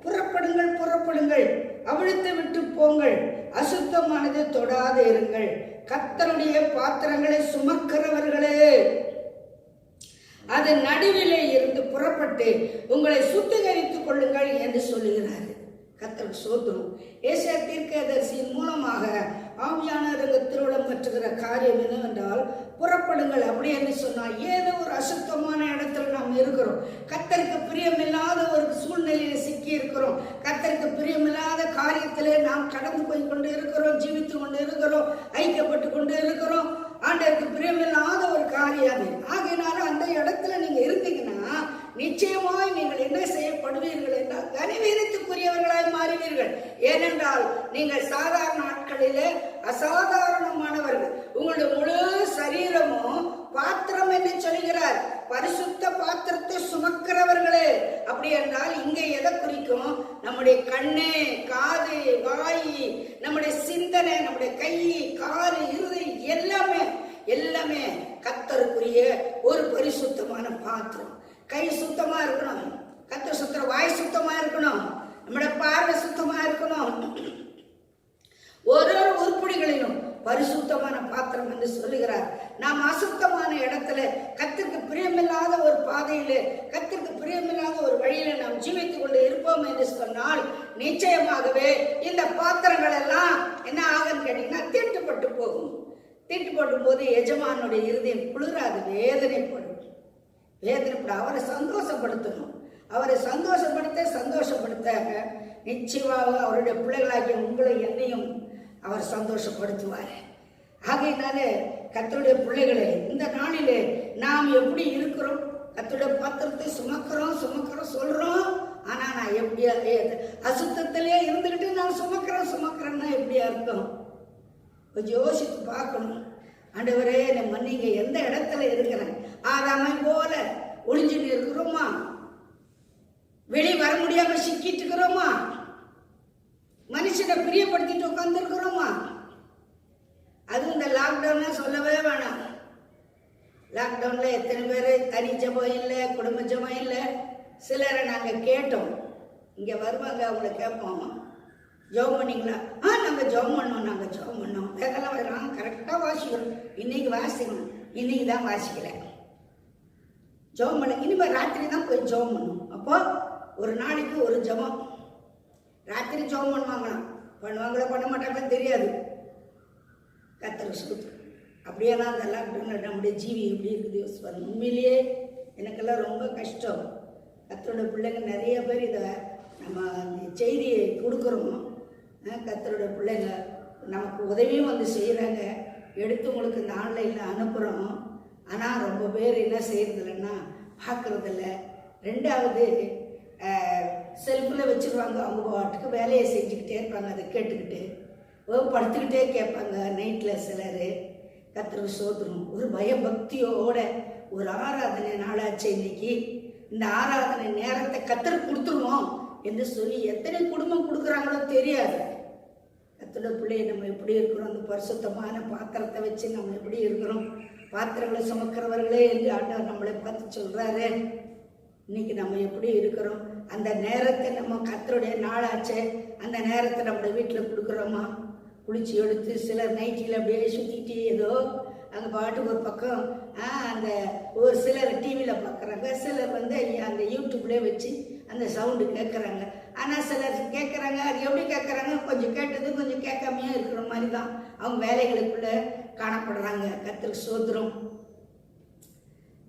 புறப்படுங்கள், புறப்படுங்கள், அவிழ்த்து விட்டு போங்கள், அசுத்தமானது தொடாது இருங்கள். கர்த்தருடைய பாத்திரங்களை சுமக்கிறவர்களே, அது நடுவிலே இருந்து புறப்பட்டு உங்களை சுத்திகரித்துக் கொள்ளுங்கள் என்று சொல்லுகிறார். கர்த்தருக்கு ஸ்தோத்திரம். ஏசாயா தீர்க்கதரிசியின் மூலமாக ஆவியானவருக்கு திருவிழம் பெற்றுகிற காரியம் என்னவென்றால், புறப்படுங்கள் அப்படி என்று சொன்னால், ஏதோ ஒரு அசுத்தமான இடத்துல நாம் இருக்கிறோம், கர்த்தருக்கு பிரியமில்லாத ஒரு சூழ்நிலையில சிக்கி இருக்கிறோம், கர்த்தருக்கு பிரியமில்லாத காரியத்திலே நாம் கடந்து போய் கொண்டு இருக்கிறோம், ஜீவித்து கொண்டு இருக்கிறோம், ஐக்கியப்பட்டு கொண்டு இருக்கிறோம். ஆண்டவருக்கு பிரியமில்லாத ஒரு காரியம் அது. ஆகையினால அந்த இடத்துல நீங்க இருந்தீங்கன்னா நிச்சயமாய் நீங்கள் என்ன செய்யப்படுவீர்கள் என்றால் கனிவீனத்துக்குரியவர்களாய் மாறுவீர்கள். ஏனென்றால் நீங்கள் சாதாரண நாட்களிலே அசாதாரணமானவர்கள். உங்களுடைய முழு சரீரமும் பாத்திரம் என்று சொல்கிறார். பரிசுத்த பாத்திரத்தை சுமக்கிறவர்களே. அப்படி என்றால் இங்கே எதை குறிக்கும்? நம்முடைய கண்ணு, காது, வாய், நம்முடைய சிந்தனை, நம்முடைய கை, காது, இருதயம் எல்லாமே கர்த்தருக்குரிய ஒரு பரிசுத்தமான பாத்திரம். கை சுத்தமா இருக்கணும், கர்த்தர் சுத்தர வாய் சுத்தமா இருக்கணும், நம்முடைய பார்வை சுத்தமா இருக்கணும். ஒரு உருப்படிகளிலும் பரிசுத்தமான பாத்திரம் என்று சொல்லுகிறார். நாம் அசுத்தமான இடத்துல, கர்த்தருக்கு பிரியமில்லாத ஒரு பாதையிலே, கர்த்தருக்கு பிரியமில்லாத ஒரு வழியில நாம் ஜீவித்துக் கொண்டு இருப்போம் என்று சொன்னால் நிச்சயமாகவே இந்த பாத்திரங்கள் எல்லாம் என்ன ஆகுன்னு கேட்டீங்கன்னா தீட்டுப்பட்டு போகும். தீட்டுப்படும் போது எஜமானுடைய இருதயம் குளிராது, வேதனைப்படும். அவரை சந்தோஷப்படுத்தணும். அவரை சந்தோஷப்படுத்த நிச்சயமாக அவருடைய பிள்ளைகளாகிய உங்களை என்னையும் அவர் சந்தோஷப்படுத்துவார். ஆகையினால கர்த்தருடைய பிள்ளைகளே, இந்த நாளிலே நாம் எப்படி இருக்கிறோம்? கர்த்தருடைய பாத்திரத்தை சுமக்கிறோம் சொல்றோம். ஆனா நான் எப்படியா அசுத்தத்திலே இருந்துகிட்டு நான் சுமக்கிறேன்னா எப்படி அர்த்தம்? கொஞ்சம் யோசித்து பார்க்கணும். ஆண்டவரே என்னை மன்னிங்க, எந்த இடத்துல இருக்கிறேன்? ஆதாமை போல ஒளிஞ்சுட்டு இருக்கிறோமா? வெளியே வர முடியாம சிக்கிட்டு இருக்கிறோமா? மனுஷனை பிரியப்படுத்திட்டு உட்கார்ந்து இருக்கிறோமா? அதுவும் இந்த லாக்டவுன் சொல்லவே வேணாம். லாக்டவுன்ல எத்தனை பேர் தனி ஜபம் இல்லை, குடும்ப ஜபம் இல்லை. சிலரை நாங்க கேட்டோம், இங்க வருவாங்க, அவங்கள கேட்போம், ஜெபம் பண்ணீங்களா? நாங்கள் ஜெபம் பண்ணோம். வேதெல்லாம் வர்றாங்க, கரெக்டாக வாசிக்கிறோம். இன்னைக்கு வாசிக்கணும், இன்னைக்கு தான் வாசிக்கல. ஜெபம் பண்ண இனிமேல் ராத்திரி தான் போய் ஜெபம் பண்ணணும். அப்போ ஒரு நாளைக்கு ஒரு ஜெபம். ராத்திரி ஜெபம் பண்ணுவாங்களோ பண்ண மாட்டாங்களோ தெரியாது. கர்த்தருக்கு ஸ்தோத்திரம். அப்படியே தான் அந்த லாக்டவுனில் நம்முடைய ஜீவி எப்படி இருக்குது யோசிப்பாங்க. உண்மையிலேயே எனக்கெல்லாம் ரொம்ப கஷ்டம். கர்த்தரோட பிள்ளைங்க நிறைய பேர் இதை நம்ம செய்தியை கொடுக்குறோம். கர்த்தரோட பிள்ளைங்க நமக்கு உதவியும் வந்து செய்கிறாங்க. எடுத்து உங்களுக்கு இந்த ஆன்லைனில் அனுப்புகிறோம். ஆனால் ரொம்ப பேர் என்ன செய்கிறதில்லன்னா பார்க்குறதில்ல. ரெண்டாவது செல்ஃபில் வச்சுருவாங்க, அவங்க பாட்டுக்கு வேலையை செஞ்சுக்கிட்டே இருப்பாங்க, அதை கேட்டுக்கிட்டு படுத்துக்கிட்டே கேட்பாங்க நைட்டில் சிலர். கர்த்தருக்கு ஸ்தோத்திரம். ஒரு பயபக்தியோட ஒரு ஆராதனை நாளாச்சு இன்னைக்கு. இந்த ஆராதனை நேரத்தை கர்த்தருக்கு கொடுத்துருவோம் என்று சொல்லி எத்தனை குடும்பம் கொடுக்குறாங்களோ தெரியாது. கர்த்தரோட பிள்ளையை நம்ம எப்படி இருக்கிறோம்? அந்த பரிசுத்தமான பாத்திரத்தை வச்சு நம்ம எப்படி இருக்கிறோம்? பாத்திரங்களை சுமக்கிறவர்களே என்று ஆண்டவர் நம்மளை பார்த்து சொல்றாரு. இன்னைக்கு நம்ம எப்படி இருக்கிறோம்? அந்த நேரத்தை நம்ம கர்த்தருடைய நாளாச்சே, அந்த நேரத்தை நம்மளோட வீட்டில் கொடுக்குறோமா? குளிச்சு எடுத்து சிலர் நைட்டியில் அப்படியே சுற்றிட்டு ஏதோ அங்கே பாட்டுக்கு ஒரு பக்கம் அந்த ஒரு சிலர் டிவியில் பார்க்குறாங்க, சிலர் வந்து அந்த யூடியூப்லேயே வச்சு அந்த சவுண்டு கேட்குறாங்க. ஆனால் சிலர் கேட்குறாங்க, அது எப்படி கேட்குறாங்க? கொஞ்சம் கேட்டது கொஞ்சம் கேட்காமையே இருக்கிற மாதிரி தான் அவங்க வேலைகளுக்குள்ளே காணப்படுறாங்க. கர்த்தருக்கு ஸ்தோத்திரம்.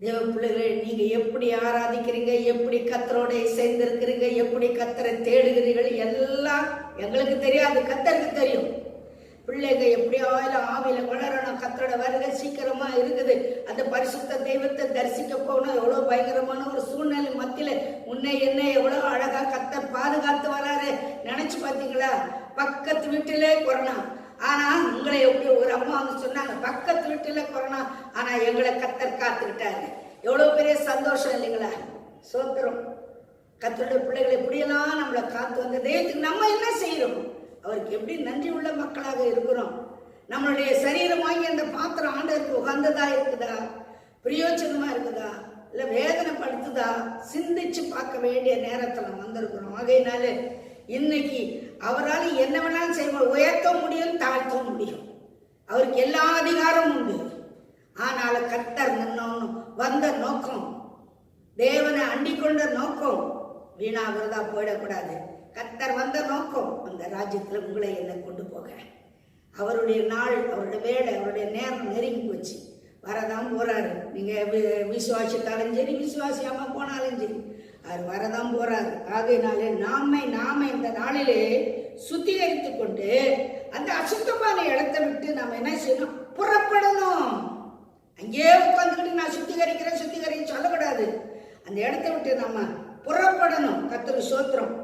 தேவ பிள்ளைகளே, நீங்கள் எப்படி ஆராதிக்கிறீங்க, எப்படி கர்த்தரோட சேர்ந்திருக்கிறீங்க, எப்படி கர்த்தரை தேடுகிறீர்கள் எல்லாம் எங்களுக்கு தெரியாது, கர்த்தருக்கு தெரியும். பிள்ளைங்க எப்படியாவது ஆவியில வளரணும். கர்த்தரோட வருகை சீக்கிரமா இருக்குது. அந்த பரிசுத்த தெய்வத்தை தரிசிக்க போகணும். எவ்வளவு பயங்கரமான ஒரு சூழ்நிலை மத்தியில உன்னை என்ன எவ்வளவு அழகா கர்த்தர் பாதுகாத்து வராரு. நினைச்சு பார்த்தீங்களா? பக்கத்து வீட்டிலே கொரோனா, ஆனா உங்களை எப்படி ஒரு அம்மா வந்து சொன்னாங்க, பக்கத்து வீட்டுல கொரோனா, ஆனா எங்களை கர்த்தர் காத்துக்கிட்டாரு. எவ்வளவு பெரிய சந்தோஷம் இல்லைங்களா? சோத்திரம். கர்த்தருடைய பிள்ளைகளை எப்படியெல்லாம் நம்மளை காத்து வந்த தெய்வத்துக்கு நம்ம என்ன செய்யறோம்? அவருக்கு எப்படி நன்றி உள்ள மக்களாக இருக்கிறோம்? நம்மளுடைய சரீரமாகி அந்த பாத்திரம் ஆண்டவருக்கு உகந்ததா இருக்குதா? பிரயோஜனமா இருக்குதா? இல்ல வேதனைப்படுத்துதா? சிந்திச்சு பார்க்க வேண்டிய நேரத்துல வந்திருக்கிறோம். ஆகையினால இன்னைக்கு அவரால் என்ன வேணாலும் செய்வார். உயர்த்த முடியும், தாழ்த்த முடியும். அவருக்கு எல்லா அதிகாரமும் உண்டு. ஆனால் கர்த்தர் வந்த நோக்கம், தேவனை அண்டிக் கொண்ட நோக்கம் வீணாகிறதா போயிடக்கூடாது. கர்த்தர் வந்த நோக்கம் அந்த ராஜ்யத்தில் உங்களை என்ன கொண்டு போக. அவருடைய நாள், அவருடைய வேலை, அவருடைய நேரம் நெருங்கி போச்சு. வரதான் போறாரு. நீங்க விசுவாசித்தாலும் சரி, விசுவாசியாம போனாலும் சரி, அவர் வரதான் போறாரு. ஆகையினாலே நாம இந்த நாளிலே சுத்திகரித்து கொண்டு அந்த அசுத்தமான இடத்தை விட்டு நாம என்ன செய்யணும்? புறப்படணும். அங்கேயே உட்காந்துக்கிட்டு நான் சுத்திகரிக்கிறேன் சொல்லக்கூடாது. அந்த இடத்தை விட்டு நம்ம புறப்படணும். கர்த்தருக்கு ஸ்தோத்திரம்.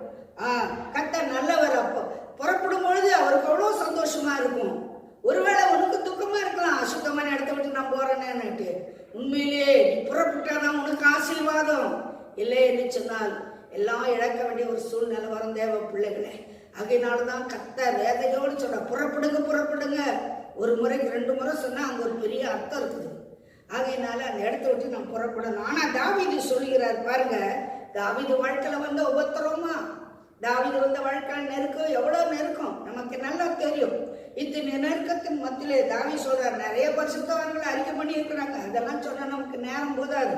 கர்த்தர் நல்லவர். அப்போ புறப்படும் பொழுது அவருக்கு அவ்வளோ சந்தோஷமா இருக்கும். ஒருவேளை உனக்கு துக்கமா இருக்கலாம், அசுத்தமான இடத்தை விட்டு நான் போறேன்னு. உண்மையிலேயே நீ புறப்பட்டாதான் உனக்கு ஆசீர்வாதம். இல்லை என்று சொன்னால் எல்லாம் இழக்க வேண்டிய ஒரு சூழ்நிலை வரும் தேவ பிள்ளைகளே. அதனாலதான் கர்த்தர் வேதையோடு சொல்ற, புறப்படுங்க. ஒரு முறைக்கு 2 முறை சொன்னா அங்க ஒரு பெரிய அர்த்தம் இருக்குது. ஆகையினால அந்த இடத்த விட்டு நான் புறப்படணும். ஆனா தாவீது சொல்லுகிறார் பாருங்க, தாவீது வாழ்க்கையில வந்த உபத்திரமா, தாவீது வந்த வாழ்க்கையில் நெருக்கம், எவ்வளவு நெருக்கம் நமக்கு நல்லா தெரியும். இத்தனை நெருக்கத்தின் மத்தியிலே தாவீது சொல்றார், நிறைய பரிசுத்தவான்களை அறிக்கை பண்ணி இருக்கிறாங்க, அதெல்லாம் சொன்னா நமக்கு நேரம் போதாது.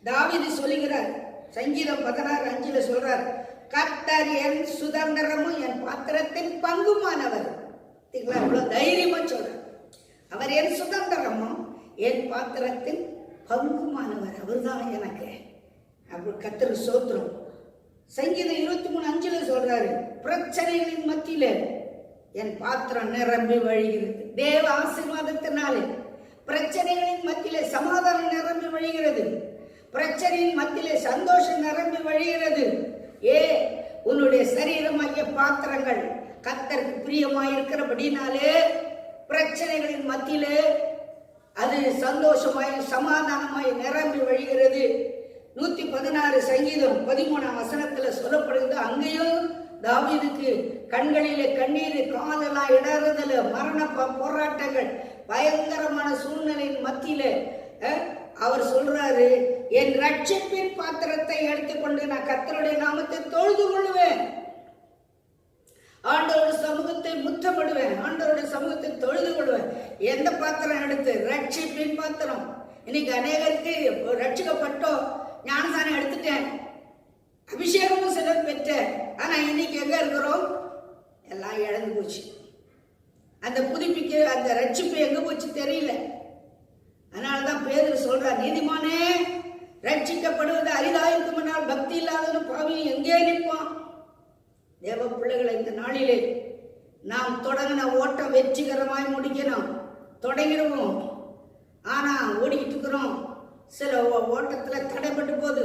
தாவீது சொல்லுகிறார், சங்கீதம் 16:5 சொல்றார், கர்த்தர் என் சுதந்திரமும் என் பாத்திரத்தின் பங்குமானவர். இவ்வளவு தைரியமா சொல்றார். அவர் என் சுதந்திரமும் என் பாத்திரத்தின் பங்குமானவர். அவர் தான் எனக்கு. அப்படி கர்த்தருக்கு ஸ்தோத்திரம். சங்கீதம் 23:5 சொல்றாரு, பிரச்சனைகளின் மத்தியில என் பாத்திரம் நிரம்பி வழிகிறது. தேவ ஆசீர்வாதத்தினாலே பிரச்சனைகளின் மத்தியிலே சமாதானம் நிரம்பி வழிகிறது. பிரச்சனையின் மத்தியிலே சந்தோஷம் நிரம்பி வழிகிறது. உன்னுடைய சரீரமாகிய பாத்திரங்கள் கர்த்தருக்கு பிரியமாயிருக்கிறபடினாலே பிரச்சனைகளின் மத்தியிலே அது சந்தோஷமாய் சமாதானமாய் நிரம்பி வழிகிறது. 116 சங்கீதம் 13 சொல்லப்படுகிறது. அங்கேயும் தாவீதுக்கு கண்களிலே கண்ணீர், காதெல்லாம் இடறுதல், மரண போராட்டங்கள், பயங்கரமான சூழ்நிலையின் மத்தியில அவர் சொல்றாரு, என் ரட்சிப்பின் பாத்திரத்தை எடுத்துக்கொண்டு நான் கர்த்தருடைய நாமத்தை தொழுது கொள்வேன், ஆண்டவருடைய சமூகத்தை முத்தமிடுவேன், ஆண்டவருடைய சமூகத்தை தொழுது கொள்வேன். எந்த பாத்திரம் எடுத்து? ரட்சிப்பின் பாத்திரம். இன்னைக்கு அநேகருக்கு ரட்சிக்கப்பட்டோம், ஞானசானம் எடுத்துட்டேன், அபிஷேகமும் சிலர் பெற்றேன். ஆனா இன்னைக்கு எங்க இருக்கிறோம்? எல்லாம் இழந்து போச்சு. அந்த புதுப்பிக்க அந்த ரட்சிப்பு எங்க போச்சு தெரியல. அதனாலதான் பேதுரு சொல்றார், நீதிமானே ரட்சிக்கப்படுவது அரிதாயிருக்குமானால் பக்தி இல்லாதவனும் பாவியும் எங்கே நிற்பான்? தேவ பிள்ளைகளை, இந்த நாளிலே நாம் தொடங்கின ஓட்டம் வெற்றிகரமாய் முடிக்கணும். தொடங்கிடுவோம். ஆனா ஓடிக்கிட்டு இருக்கிறோம். சில ஓட்டத்துல தடைப்பட்டு போது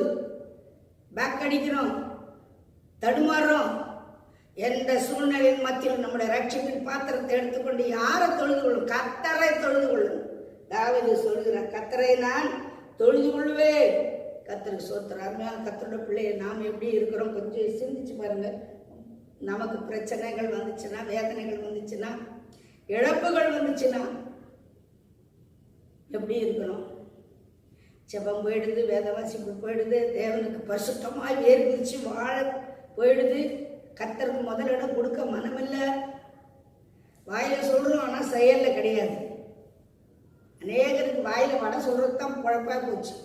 பேக் அடிக்கிறோம், தடுமாறுறோம். எந்த சூழ்நிலையின் மத்தியில் நம்முடைய ரட்சிப்பின் பாத்திரத்தை எடுத்துக்கொண்டு யாரை தொழுது கொள்ளும்? கர்த்தரை தொழுது கொள்ளும். தாவீது சொல்கிறார், கர்த்தரை நான் தொழுது கொள்வேன். கர்த்தருக்கு ஸ்தோத்திரம். அருமையான கர்த்தருடைய பிள்ளையை நாம் எப்படி இருக்கிறோம் கொஞ்சம் சிந்திச்சு பாருங்க. நமக்கு பிரச்சனைகள் வந்துச்சுன்னா, வேதனைகள் வந்துச்சுன்னா, இழப்புகள் வந்துச்சுன்னா எப்படி இருக்கணும்? ஜெபம் போயிடுது, வேதவாசிப்பு போயிடுது, தேவனுக்கு பரிசுத்தமாய் வேர் பிரிச்சு வாழ போயிடுது. கர்த்தருக்கு முதலிடம் கொடுக்க மனமில்லை. வாயில சொல்றோம், ஆனா செயல்ல கிடையாது. அநேகருக்கு வாயில வடை சொல்றது தான் குழப்பா போச்சு,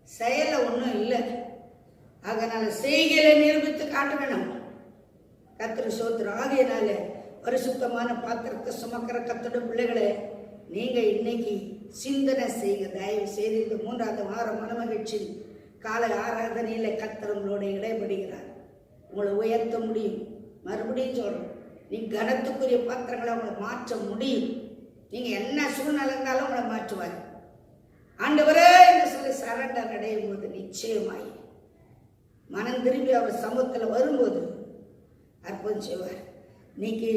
செயல்ல ஒன்றும் இல்லை. அதனால செய்கையில நிரூபித்து காட்ட வேணும். கர்த்தருக்கு ஸ்தோத்திரம். ஆகையினால பரிசுத்தமான பாத்திரத்தை சுமக்கிற கர்த்தருடைய பிள்ளைகளே, நீங்க இன்னைக்கு சிந்தனை செய்ய. தயவு செய்து இந்த 3வது வாரம் மனமகிழ்ச்சி காலை ஆராதனையில கர்த்தர் உங்களோட இடைபடுகிறார். உங்களை உயர்த்த முடியும். மறுபடியும் சொல்றேன், நீ கனத்துக்குரிய பாத்திரங்களை உங்களை மாற்ற முடியும். நீங்க என்ன சூழ்நிலை இருந்தாலும் உங்களை மாற்றுவார். ஆண்டவரே என்று சொல்லி சரண்டர் அடையும் போது நிச்சயமாய் மனம் திரும்பி அவர் சமூகத்தில் வரும்போது அற்புதம் செய்வார். இன்னைக்கு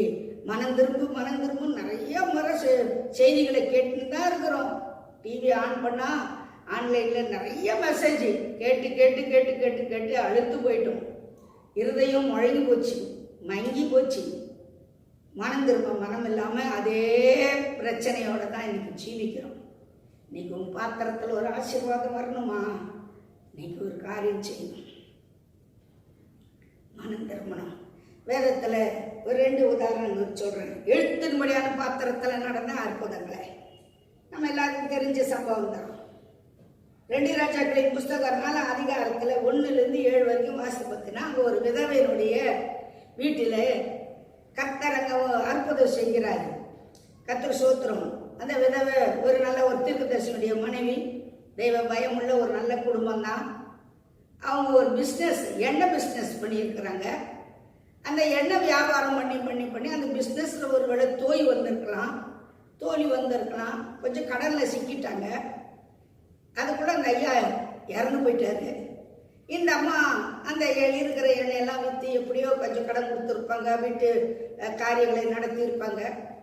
மனம் திரும்பும் நிறைய முறை செய்திகளை கேட்டுன்னு தான் இருக்கிறோம். டிவி ஆன் பண்ணா ஆன்லைன்ல நிறைய மெசேஜ் கேட்டு கேட்டு கேட்டு கேட்டு கேட்டு அழுத்து போயிட்டோம். இருதயம் முழங்கி போச்சு, மங்கி போச்சு. மனம் திரும்ப மனம் இல்லாம அதே பிரச்சனையோட தான் இன்னைக்கு ஜீவிக்கிறோம். இன்னைக்கு உன் பாத்திரத்தில் ஒரு ஆசீர்வாதம் வரணுமா? இன்னைக்கு ஒரு காரியம் செய்யணும். மனம் திரும்பணும். வேதத்தில் ஒரு 2 உதாரணங்கள் சொல்கிறேன். எழுத்தின்படியான பாத்திரத்தில் நடந்த அற்புதங்களை நம்ம எல்லாருக்கும் தெரிஞ்ச சம்பவம் தான். 2 ராஜாக்களின் புஸ்தகம் 4 அதிகாரத்தில் 1லிருந்து 7 வரைக்கும் வாசித்து பார்த்தீங்கன்னா, அங்கே ஒரு விதவையினுடைய வீட்டில் கர்த்தர் அங்கே அற்புதம் செய்கிறார். கர்த்தர் சோத்திரம். அந்த விதவை ஒரு நல்ல ஒரு தீர்க்கதரிசியுடைய மனைவி, தெய்வ பயம் உள்ள ஒரு நல்ல குடும்பம் தான். அவங்க ஒரு பிஸ்னஸ், எண்ணெய் பிஸ்னஸ் பண்ணியிருக்கிறாங்க. அந்த எண்ணெய் வியாபாரம் பண்ணி அந்த பிஸ்னஸில் ஒரு வேளை தோல்வி வந்திருக்கலாம், கொஞ்சம் கடனில் சிக்கிட்டாங்க. அதுக்குள்ள அந்த ஐயா இறந்து போயிட்டாரு. இந்த அம்மா அந்த இருக்கிற எண்ணெயெல்லாம் விற்று எப்படியோ கொஞ்சம் கடன் கொடுத்துருப்பாங்க, வீட்டு காரியங்களை நடத்தியிருப்பாங்க.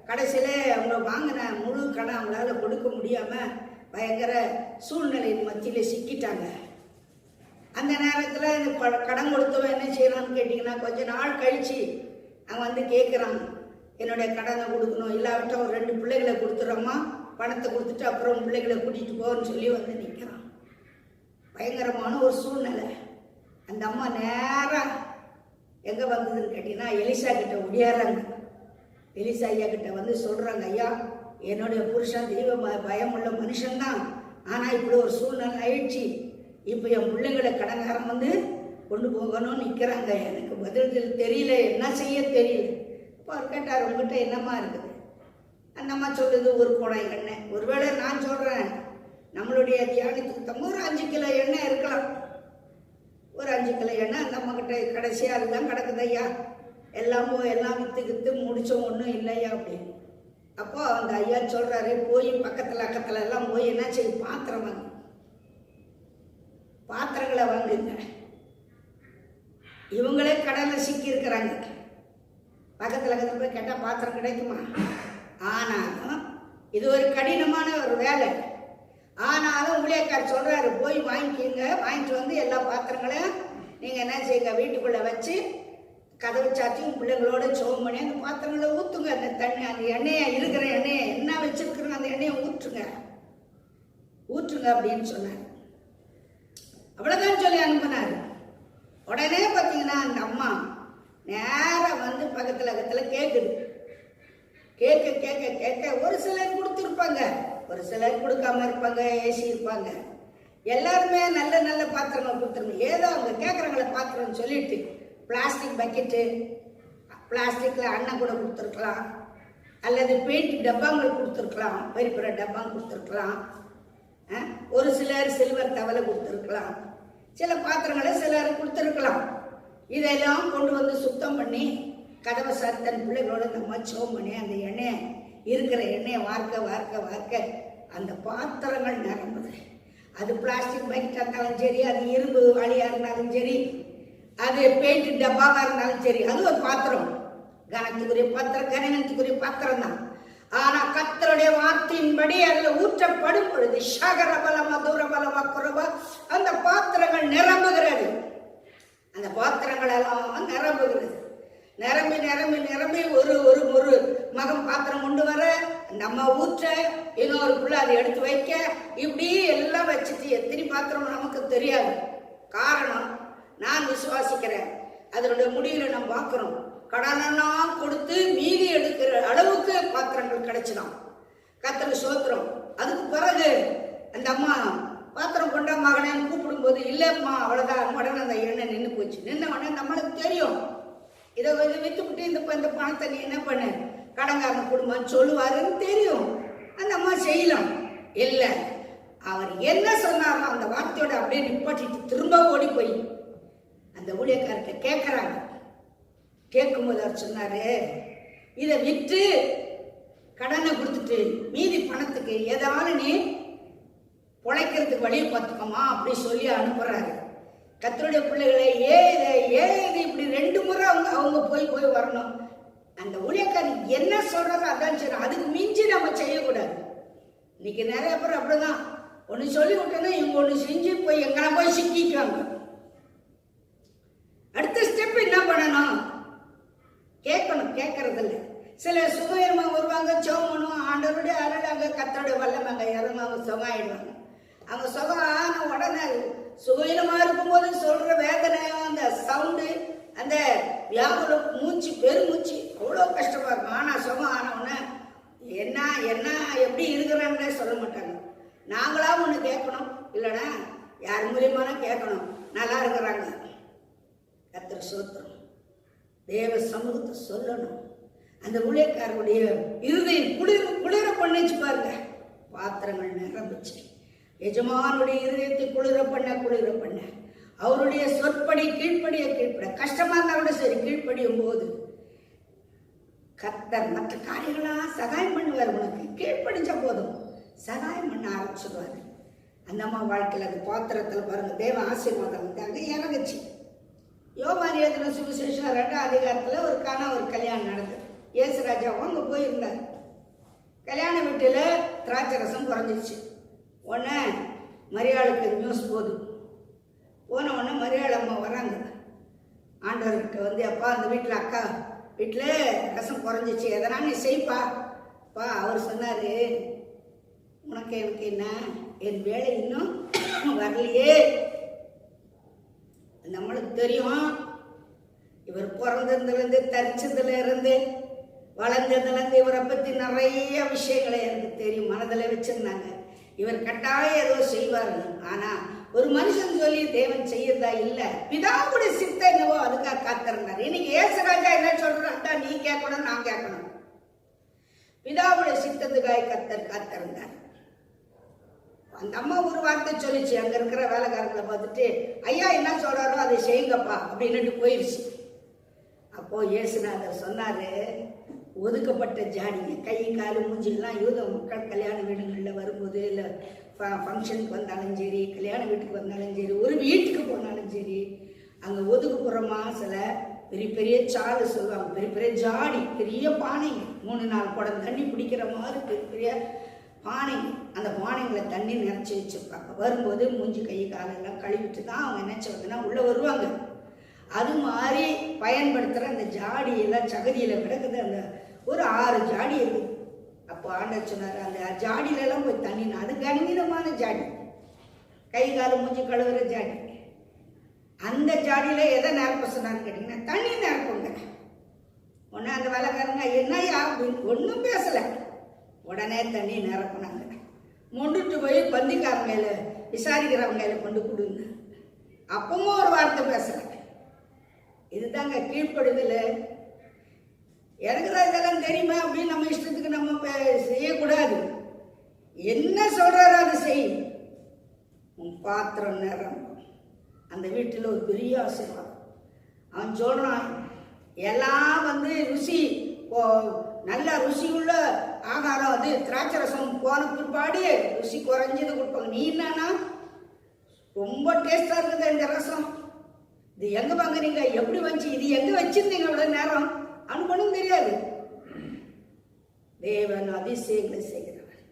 கடைசியில் அவங்க வாங்கின முழு கடன் அவங்களால கொடுக்க முடியாமல் பயங்கர சூழ்நிலையின் மத்தியில் சிக்கிட்டாங்க. அந்த நேரத்தில் இந்த கடன் கொடுத்தவன் என்ன செய்யலான்னு கேட்டிங்கன்னா, கொஞ்ச நாள் கழித்து அவன் வந்து கேட்குறான், என்னுடைய கடனை கொடுக்கணும், இல்லாவிட்ட ஒரு 2 பிள்ளைகளை கொடுத்துட்றோம்மா, பணத்தை கொடுத்துட்டு அப்புறம் பிள்ளைகளை கூட்டிகிட்டு போன்னு சொல்லி வந்து நிற்கிறான். பயங்கரமான ஒரு சூழ்நிலை. அந்த அம்மா நேராக எங்கே வந்ததுன்னு கேட்டிங்கன்னா, எலிசா கிட்ட ஒடியாடுறாங்க. எலிசா ஐயா கிட்ட வந்து சொல்கிறாங்க, ஐயா என்னுடைய புருஷன் தெய்வ பயம் உள்ள மனுஷன்தான், ஆனால் இப்படி ஒரு சூழ்நிலை ஆயிடுச்சு, இப்போ என் பிள்ளைங்களை கடங்காரம் வந்து கொண்டு போகணும்னு நிற்கிறாங்க, எனக்கு பதில் தெரியல, என்ன செய்ய தெரியல. இப்போ அவர் கேட்டார், உங்ககிட்ட என்னம்மா இருக்குது? அந்த அம்மா சொல்லுது, ஒரு குடம் எண்ணெய். ஒருவேளை நான் சொல்கிறேன், நம்மளுடைய தியானத்துக்கு தம்ப ஒரு 5 கிலோ எண்ணெய் இருக்கலாம். ஒரு 5 கிலோ எண்ணெய் அந்த அம்மாக்கிட்ட கடைசியாக அதுதான் கிடக்குது ஐயா, எல்லாம் விற்று முடித்தோம், ஒன்றும் இல்லையா அப்படின்னு. அப்போ அந்த ஐயா சொல்கிறாரு, போய் பக்கத்தில் அக்கத்தில் எல்லாம் போய் என்ன செய்யும், பாத்திரங்களை வாங்குங்க. இவங்களே கடலில் சிக்கி இருக்கிறாங்க. பக்கத்தில் போய் கேட்டால் பாத்திரம் கிடைக்குமா? ஆனாலும் இது ஒரு கடினமான ஒரு வேலை. ஆனாலும் ஊழியக்கார் சொல்கிறாரு, போய் வாங்கிக்கிங்க, வாங்கிட்டு வந்து எல்லா பாத்திரங்களையும் நீங்கள் என்ன செய்யுங்க, வீட்டுக்குள்ளே வச்சு கதவு சாத்தியும் பிள்ளைங்களோட சோம் பண்ணி அந்த பாத்திரங்களை ஊற்றுங்க. அந்த தண்ணி, அந்த எண்ணெயை இருக்கிற எண்ணெயை என்ன வச்சுருக்குறோங்க அந்த எண்ணெயை ஊற்றுங்க அப்படின்னு சொன்னார். அவ்வளோதான் சொல்லி அனுப்பினார். உடனே பார்த்தீங்கன்னா அந்த அம்மா நேராக வந்து பக்கத்தில் கேட்குது. கேட்க ஒரு சிலர் கொடுத்துருப்பாங்க, ஒரு சிலர் கொடுக்காம இருப்பாங்க, ஏசி இருப்பாங்க. எல்லாருமே நல்ல நல்ல பாத்திரங்கள் கொடுத்துருங்க. ஏதோ அவங்க கேட்குறாங்கள பாத்திரம்னு சொல்லிட்டு பிளாஸ்டிக் பக்கெட்டு, பிளாஸ்டிக்கில் அன்னம் கூட கொடுத்துருக்கலாம், அல்லது பெயிண்ட் டப்பாங்கள் கொடுத்துருக்கலாம், பெரிய டப்பாங்க கொடுத்துருக்கலாம். ஒரு சிலர் சில்வர் தவளை கொடுத்துருக்கலாம், சில பாத்திரங்களை சிலர் கொடுத்துருக்கலாம். இதெல்லாம் கொண்டு வந்து சுத்தம் பண்ணி கதவை தன் பிள்ளைகளோட இந்த மச்சம் பண்ணி அந்த எண்ணெயை இருக்கிற எண்ணெயை வார்க்க அந்த பாத்திரங்கள் நிரம்புது. அது பிளாஸ்டிக் பக்கெட்டாக இருந்தாலும் சரி, அது இரும்பு வாளியாக இருந்தாலும் சரி, அது பெயிண்ட் டப்பாவாக இருந்தாலும் சரி, அது ஒரு பாத்திரம், கனத்துக்குரிய பாத்திரம், கனகத்துக்குரிய பாத்திரம் தான். ஆனா கர்த்தருடைய வார்த்தையின்படி அதுல ஊற்றப்படும் பொழுது ஷகரபலமா தூரபலமா குறவா அந்த பாத்திரங்கள் நிரம்புகிறது. அந்த பாத்திரங்கள் எல்லாம் நிரம்புகிறது. நிரம்பி ஒரு மகன் பாத்திரம் கொண்டு வர, நம்ம ஊற்ற, இன்னொரு பிள்ளை அதை எடுத்து வைக்க, இப்படி எல்லாம் வச்சுட்டு எத்தனை பாத்திரம் நமக்கு தெரியாது. காரணம், நான் விசுவாசிக்கிறேன், அதனுடைய முடிவில் நம்ம பார்க்கிறோம், கடனெல்லாம் கொடுத்து மீதி எடுக்கிற அளவுக்கு பாத்திரங்கள் கிடைச்சிடும். கர்த்தருக்கு ஸ்தோத்திரம். அதுக்கு பிறகு அந்த அம்மா பாத்திரம் கொண்டா மகனே கூப்பிடும் போது, இல்லைம்மா அவ்வளோதான், உடனே அந்த எண்ணெய் நின்று போச்சு. நின்ன உடனே நம்மளுக்கு தெரியும், இதை விற்றுவிட்டு இந்த பணத்தை நீ என்ன பண்ணு, கடங்காரன் குடும்பம் சொல்லுவாருன்னு தெரியும். அந்த அம்மா செய்யலாம். இல்லை, அவர் என்ன சொன்னாரோ அந்த வார்த்தையோட அப்படியே நிப்பாட்டிட்டு திரும்ப ஓடி போய் அந்த ஊழியக்காரர்கிட்ட கேட்குறாங்க. கேட்கும்போது அவர் சொன்னாரு, இதை விற்று கடனை கொடுத்துட்டு மீதி பணத்துக்கு ஏதாவது நீ பொழைக்கிறதுக்கு வழியை பார்த்துக்கோமா அப்படி சொல்லி அனுப்புறாரு. கர்த்தருடைய பிள்ளைகளை ஏன் இப்படி 2 முறை அவங்க போய் வரணும். அந்த ஊழியக்காரி என்ன சொல்றாரோ அதான் சரி, அதுக்கு மிஞ்சி நம்ம செய்யக்கூடாது. இன்னைக்கு நிறைய பேர் அப்படிதான், ஒன்று சொல்லி விட்டோன்னா இவங்க ஒன்று செஞ்சு போய் எங்கெல்லாம் போய் சிக்கிக்குவாங்க. அடுத்த ஸ்டெப் என்ன பண்ணணும், கேட்கணும். கேட்கறதில்ல. சில சுகமா வருவாங்க, சோமனும் ஆண்டவருடைய அருளாங்க, கர்த்தருடைய வல்லமாங்க இறங்காம சுகமாயிடுவாங்க. அவங்க சுகம் ஆன உடனே சுகீனமா இருக்கும்போது சொல்ற வேதனை, அந்த சவுண்டு அந்த வியாகுலம் மூச்சு பெருமூச்சு அவ்வளோ கஷ்டமா இருக்கும். ஆனால் சுகம் ஆனவுடனே என்ன என்ன எப்படி இருக்கிறான்னு சொல்ல மாட்டாங்க. நாங்களா ஒன்று கேட்கணும், இல்லைன்னா யார் மூலியமான கேட்கணும், நல்லா இருக்கிறாங்க, கர்த்தர் ஸ்தோத்திரம், தேவ சமூகத்தை சொல்லணும். அந்த ஊழியக்காரருடைய இருதயம் குளிர பண்ணிச்சு பாருங்க. பாத்திரங்கள் நிரம்பிச்சு எஜமானுடைய இருதயத்தை குளிர பண்ண அவருடைய சொற்படி கீழ்ப்படிய கஷ்டமா இருந்தா கூட சரி கீழ்ப்படியும் போது கர்த்தர் மற்ற காரியங்களாம் சகாயம் பண்ணுவார். உனக்கு கீழ்ப்படிஞ்ச போதும் சகாயம் பண்ண ஆரம்பிச்சுடுவாரு. அந்த அம்மா வாழ்க்கையில் அந்த பாத்திரத்தில் பாருங்க தேவ ஆசீர்வாதம் வந்து அங்கே இறங்குச்சு. யோவான் எழுதின சுவிசேஷம் 2ஆம் அதிகாரத்தில் ஒரு கல்யாணம் நடந்தது. இயேசுராஜா அங்கே போயிருந்தார். கல்யாண வீட்டில் திராட்சை ரசம் குறைஞ்சிருச்சு. உடனே மரியாளுக்கு நியூஸ் போன உடனே மரியாள் அம்மா வராங்க ஆண்டவர்கிட்ட வந்து, அப்பா அந்த வீட்டில் அக்கா வீட்டில் ரசம் குறைஞ்சிச்சு, எதனா நீ செய்ப்பா. அவர் சொன்னார், உனக்கு எனக்கு என்ன, என் வேலை இன்னும் வரலையே. நம்மளுக்கு தெரியும் இவர் பிறந்ததுலேருந்து தரிச்சதுலேருந்து வளர்ந்ததுலேருந்து இவரை பற்றி நிறைய விஷயங்களை எனக்கு தெரியும், மனதில் வச்சுருந்தாங்க. இவர் கட்டாயம் ஏதோ செய்வார்கள். ஆனால் ஒரு மனுஷன் சொல்லி தேவன் செய்யறதா இல்லை, பிதாவுடைய சித்தம் என்னவோ அதுக்காக காத்திருந்தார். இன்னைக்கு இயேசுராஜா என்ன சொல்றாருன்னா, நீ கேட்கணும், நான் கேட்கணும். பிதாவுடைய சித்தத்துக்காக கர்த்தர் காத்திருந்தார். அந்த அம்மா ஒரு வார்த்தை சொல்லிச்சு, அங்க இருக்கிற வேலைக்காரங்களை பார்த்துட்டு, ஐயா என்ன சொல்றாரோ அதை செய்யுங்கப்பா அப்படின்னுட்டு போயிடுச்சு. அப்போ இயேசுநாதர் சொன்னாரு, ஒதுக்கப்பட்ட ஜாடிங்க கை காலு மூஞ்சிலாம் யூத மக்கள் கல்யாண வீடுகளில் வரும்போது, இல்லை ஃபங்க்ஷனுக்கு வந்தாலும் சரி, கல்யாண வீட்டுக்கு வந்தாலும் சரி, ஒரு வீட்டுக்கு போனாலும் சரி, அங்கே ஒதுக்குப்புறமா சில பெரிய பெரிய சாறு சொல்லுவாங்க, பெரிய பெரிய ஜாடி, பெரிய பானைங்க, 3-4 குடம் தண்ணி பிடிக்கிற மாதிரி பெரிய பெரிய பானைங்க. அந்த பானைங்களை தண்ணி நிறச்சி வச்சுருப்பாங்க. வரும்போது மூஞ்சி கை காலெல்லாம் கழுவிட்டு தான் அவங்க நினச்சவங்கன்னா உள்ளே வருவாங்க. அது மாதிரி பயன்படுத்துகிற அந்த ஜாடியெல்லாம் சகதியில் கிடக்குது. அந்த ஒரு 6 ஜாடி இருக்குது. அப்போ ஆண்டவர் சொன்னார், அந்த ஜாடியிலெல்லாம் போய் தண்ணி, அது கனவீனமான ஜாடி, கை கால் மூஞ்சி கழுவுற ஜாடி. அந்த ஜாடியில் எதை நிரப்ப சொன்னான்னு கேட்டிங்கன்னா, தண்ணி நிரப்புங்க. உடனே அந்த வேலைக்காரங்க என்னையா அப்படின்னு ஒன்றும் பேசலை. உடனே தண்ணி நிரப்புனாங்க. மொண்டுட்டு போய் பந்திக்காரங்க விசாரிக்கிறவங்க கொண்டு கொடுங்க. அப்பவும் ஒரு வார்த்தை பேசலை. இதுதாங்க கீழ்ப்படுதல். எனக்கு தான் இதெல்லாம் தெரியுமா அப்படின்னு நம்ம இஷ்டத்துக்கு நம்ம செய்யக்கூடாது. என்ன சொல்றாரோ அதை செய். உன் பாத்திரம் நிரம்பும். அந்த வீட்டில் ஒரு பெரிய ஆசீர்வாதம். அவன் சொல்றான், எல்லாம் வந்து ருசி, நல்ல ருசியுள்ள ஆகாரம், அது திராட்சை ரசம் போன பிற்பாடு ருசி குறைஞ்சது கொடுப்பாங்க. நீ என்னன்னா ரொம்ப டேஸ்டா இருக்குது இந்த ரசம், இது எங்க வாங்குறீங்க, எப்படி வந்துச்சு, இது எங்க வச்சிருந்தீங்க இவ்வளவு நேரம், அனுபவம் தெரியாது. தேவன் அதிசயங்களை செய்கிறவர்,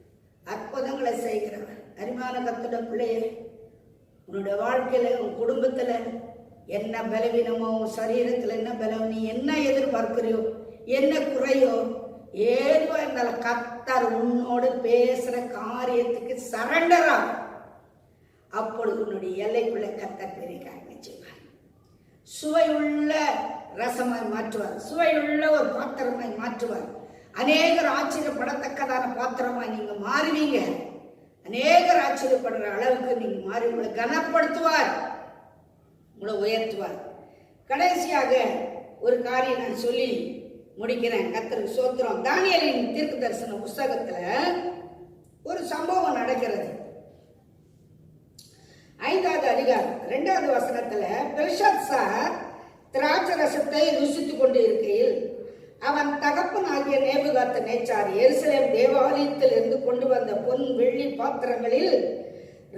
அற்புதங்களை செய்கிறவர். அருமையான கர்த்தருடைய பிள்ளையே, உன்னுடைய வாழ்க்கையில உன் குடும்பத்துல என்ன பலவீனமோ, சரீரத்துல என்ன பலம், நீ என்ன எதிர்பார்க்கிறியோ, என்ன குறையோ, ஏதோ இருந்தாலும் கர்த்தர் உன்னோடு பேசுற காரியத்துக்கு சரண்டரா. அப்பொழுது உன்னுடைய எல்லைக்குள்ள கர்த்தர் பெரிய காரியம் செய்வார். சுவையுள்ள ரசமாய் மாற்றுவார், சுவையுள்ள ஒரு பாத்திரமாய் மாற்றுவார். அநேகர் ஆச்சரியப்படத்தக்கதான பாத்திரமாய் நீங்க மாறுவீங்க. அநேகர் ஆச்சரியப்படுற அளவுக்கு நீங்க மாறி உங்களை கனப்படுத்துவார், உங்களை உயர்த்துவார். கடைசியாக ஒரு காரியம் நான் சொல்லி முடிக்கிறேன். கர்த்தருக்கு ஸ்தோத்திரம். தானியேலின் தீர்க்க தரிசன புஸ்தகத்துல ஒரு சம்பவம் நடக்கிறது. 5ஆவது அதிகாரம் 2வது வசனத்துல, பெல்ஷாத்சார் திராட்சை ரசத்தை ருசித்துக் கொண்டு இருக்கையில் அவன் தகப்பனாகிய நேபுகாத்நேச்சார் எருசலேம் தேவாலயத்தில் இருந்து கொண்டு வந்த பொன் வெள்ளி பாத்திரங்களில்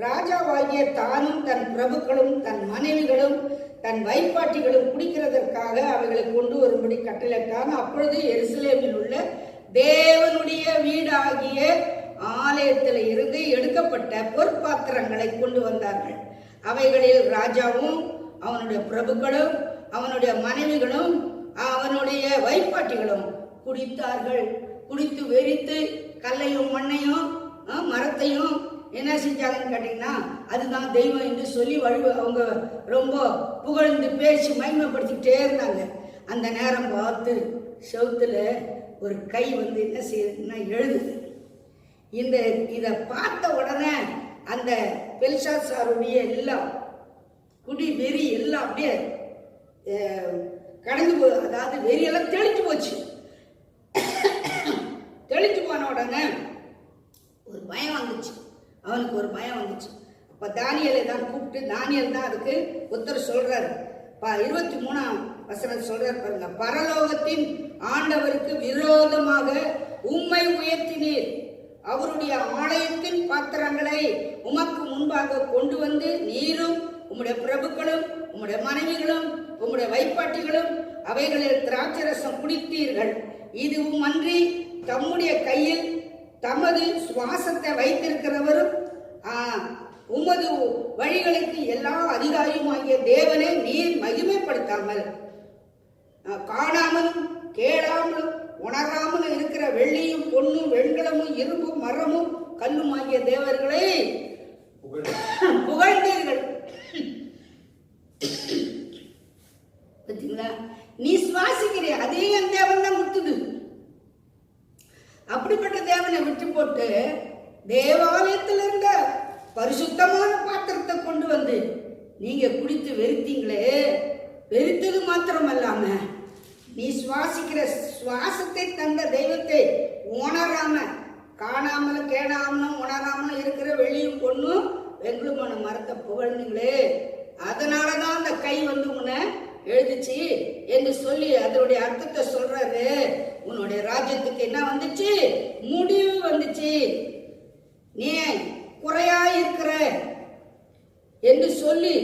ராஜாவாகிய தானும் தன் பிரபுக்களும் தன் மனைவிகளும் தன் வைப்பாட்டிகளும் குடிக்கிறதற்காக அவைகளை கொண்டு வரும்படி கட்டளையிட்டான். அப்பொழுது எருசலேமில் உள்ள தேவனுடைய வீடாகிய ஆலயத்தில் இருந்து எடுக்கப்பட்ட பொற்பாத்திரங்களை கொண்டு வந்தார்கள். அவைகளில் ராஜாவும் அவனுடைய பிரபுக்களும் அவனுடைய மனைவிகளும் அவனுடைய வைப்பாட்டிகளும் குடித்தார்கள். குடித்து வெறித்து கல்லையும் மண்ணையும் மரத்தையும் என்ன செஞ்சாங்கன்னு கேட்டீங்கன்னா அதுதான் தெய்வம் என்று சொல்லி அவங்க ரொம்ப புகழ்ந்து பேசி மகிமைப்படுத்திக்கிட்டே இருந்தாங்க. அந்த நேரம் பார்த்து செவுத்துல ஒரு கை வந்து என்ன செய்யுதுன்னா எழுதுது. இதை பார்த்த உடனே அந்த பெல்ஷாத்சாருடைய எல்லாம் குடி வெறி எல்லாம் அப்படியே கடந்து அதாவது வெறியெல்லாம் தெளிச்சு போச்சு. தெளிச்சு போன உடனே ஒரு பயம் வந்துச்சு, அவனுக்கு ஒரு பயம் வந்துச்சு. அப்ப தானியேலை தான் கூப்பிட்டு, தானியேல் தான் அதுக்கு உத்தரவு சொல்றாரு. 23ஆம் வசனம் சொல்றாரு பாருங்க, பரலோகத்தின் ஆண்டவருக்கு விரோதமாக உம்மை உயர்த்தினீர், அவருடைய ஆலயத்தின் பாத்திரங்களை உமக்கு முன்பாக கொண்டு வந்து நீரும் உம்முடைய பிரபுக்களும் உம்முடைய மனைவிகளும் உம்முடைய வைப்பாட்டிகளும் அவைகளில் திராட்சரசம் குடித்தீர்கள். இதுவும் அன்றி தம்முடைய கையில் தமது சுவாசத்தை வைத்திருக்கிறவரும் உமது வழிகளுக்கு எல்லா அதிகாரியுமாகிய தேவனை நீர் மகிமைப்படுத்தாமல் காணாமலும் கேளாமலும் உணராமலும் இருக்கிற வெள்ளியும் பொன்னும் வெண்கலமும் இரும்பும் மரமும் கல்லும் ஆகிய தேவர்களை புகழ்ந்தீர்கள். நீ சுவாசிக்கிற அதே என் தேவன் தான் கொடுத்தது. அப்படிப்பட்ட தேவனை விட்டு போட்டு தேவாலயத்தில் இருந்த பரிசுத்தமான பாத்திரத்தை கொண்டு வந்து நீங்க குடித்து வெறுத்தீங்களே. வெறுத்தது மாத்திரமல்லாம நீ சுவாசிக்கிற சுவாசத்தை தந்த தெய்வத்தை உணராம காணாமலும் கேடாமலும் உணராமலும் இருக்கிற வெளியும் பொண்ணும் வெங்குமான மரத்தை புகழ்ந்தீங்களே. அதனாலதான் அந்த கை வந்து உன்னை எழுதுச்சு என்று சொல்லி அதனுடைய அர்த்தத்தை சொல்றாரு. உன்னுடைய ராஜ்யத்துக்கு என்ன வந்துச்சு? முடிவு வந்துச்சு. நீ குறையா இருக்கிற என்று சொல்லி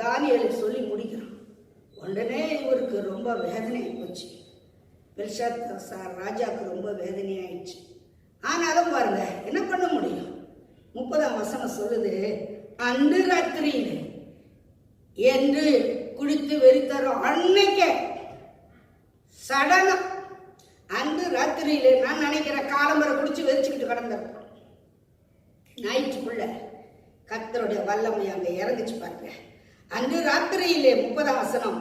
தானியேலை சொல்லி முடிக்கிறான். உடனே இவருக்கு ரொம்ப வேதனை போச்சு. பெல்ஷாத்சார் ராஜாவுக்கு ரொம்ப வேதனை ஆயிடுச்சு. ஆனாலும் பாருங்க என்ன பண்ண முடியும்? 30ஆம் வசனம் சொல்லுது, அன்று ராத்திரியில் என்று குடித்து வெறித்தரும் அன்னைக்கு சடனம் அன்று ராத்திரியில நான் நினைக்கிற காலம்பரை குடிச்சு வெறிச்சுக்கிட்டு கிடந்திருப்பான். நைட்டுக்குள்ள கர்த்தருடைய வல்லமை அங்க இறங்குச்சு பாருங்க. அன்று ராத்திரியிலே 30ஆம் வசனம்,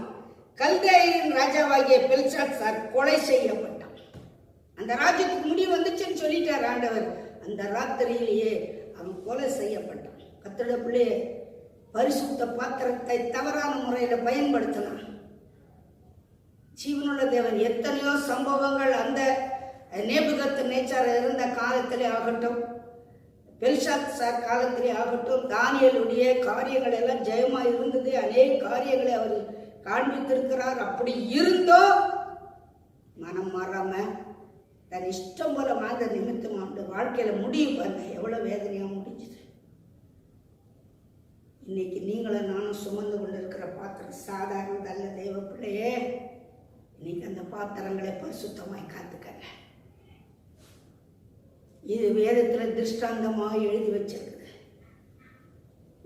கல்தேயரின் ராஜாவாகிய பெல்ஷாத்சார் கொலை செய்யப்பட்டான். அந்த ராஜ்யத்துக்கு முடிவு வந்துச்சுன்னு சொல்லிட்டார் ஆண்டவர். அந்த ராத்திரியிலேயே அவன் கொலை செய்யப்பட்டான். கர்த்தருடைய பிள்ளையே, பரிசுத்த பாத்திரத்தை தவறான முறையில பயன்படுத்தினான். ஜீவனுள்ள தேவன் எத்தனையோ சம்பவங்கள் அந்த நேபுகத்நேச்சார் இருந்த காலத்திலே ஆகட்டும், பெல்ஷாத்சார் காலத்திலே ஆகட்டும், தானியேலுடைய காரியங்கள் எல்லாம் ஜெயமா இருந்தது. அநேக காரியங்களை அவர் காண்பித்திருக்கிறார். அப்படி இருந்தோ மனம் மாறாம தன் இஷ்டம் போல வாழ்ந்த நிமித்தம் அந்த வாழ்க்கையில முடிவு பாருங்க எவ்வளவு வேதனையா முடிஞ்சது. இன்னைக்கு நீங்களும் நானும் சுமந்து கொண்டிருக்கிற பாத்திரம் சாதாரணதல்ல. தெய்வ பிள்ளையே, இன்னைக்கு அந்த பாத்திரங்களை பரிசுத்தமாய் காத்துக்கங்க. இது வேதத்துல திருஷ்டாந்தமாக எழுதி வச்சிருக்குது.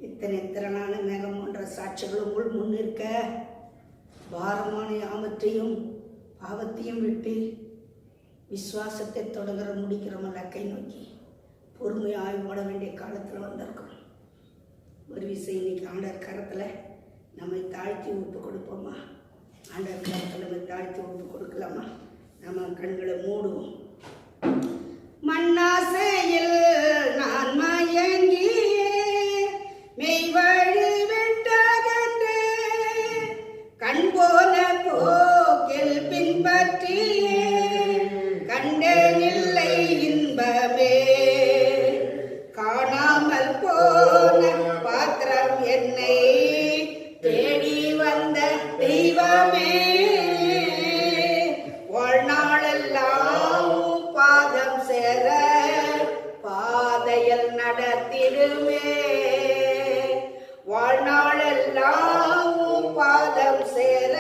இத்தனை திறனான மேகம் போன்ற சாட்சிகள் உங்கள் முன்னிற்க பாரமான யாமற்றையும் பாவத்தையும் விட்டு விசுவாசத்தை தொடங்குற முடிக்கிற லக்கை நோக்கி பொறுமையாய் ஓட வேண்டிய காலத்தில் வந்திருக்கோம். ஒரு விஷயம் இன்னைக்கு ஆண்டவர் கரத்தில் நம்மை தாழ்த்தி ஒப்பு கொடுப்போமா? ஆண்டவர் கரத்தில் நம்ம தாழ்த்தி ஒப்பு கொடுக்கலாமா? நம்ம கண்களை மூடுவோம். மண்ணாசையில் நான் மயங்கி மெய்வழி விட்டகன்று கண் போன போக்கில் பின்பற்றி கண்டேனில்லை இன்பமே. காணாமல் போன பாத்திரம் என்னை தேடி வந்த தெய்வமே. வாழ்நாளெல்லாம் பாதம் சேர பாதையில் நடத்திடுமே. வாழ்நாளெல்லாம் பாதம் சேர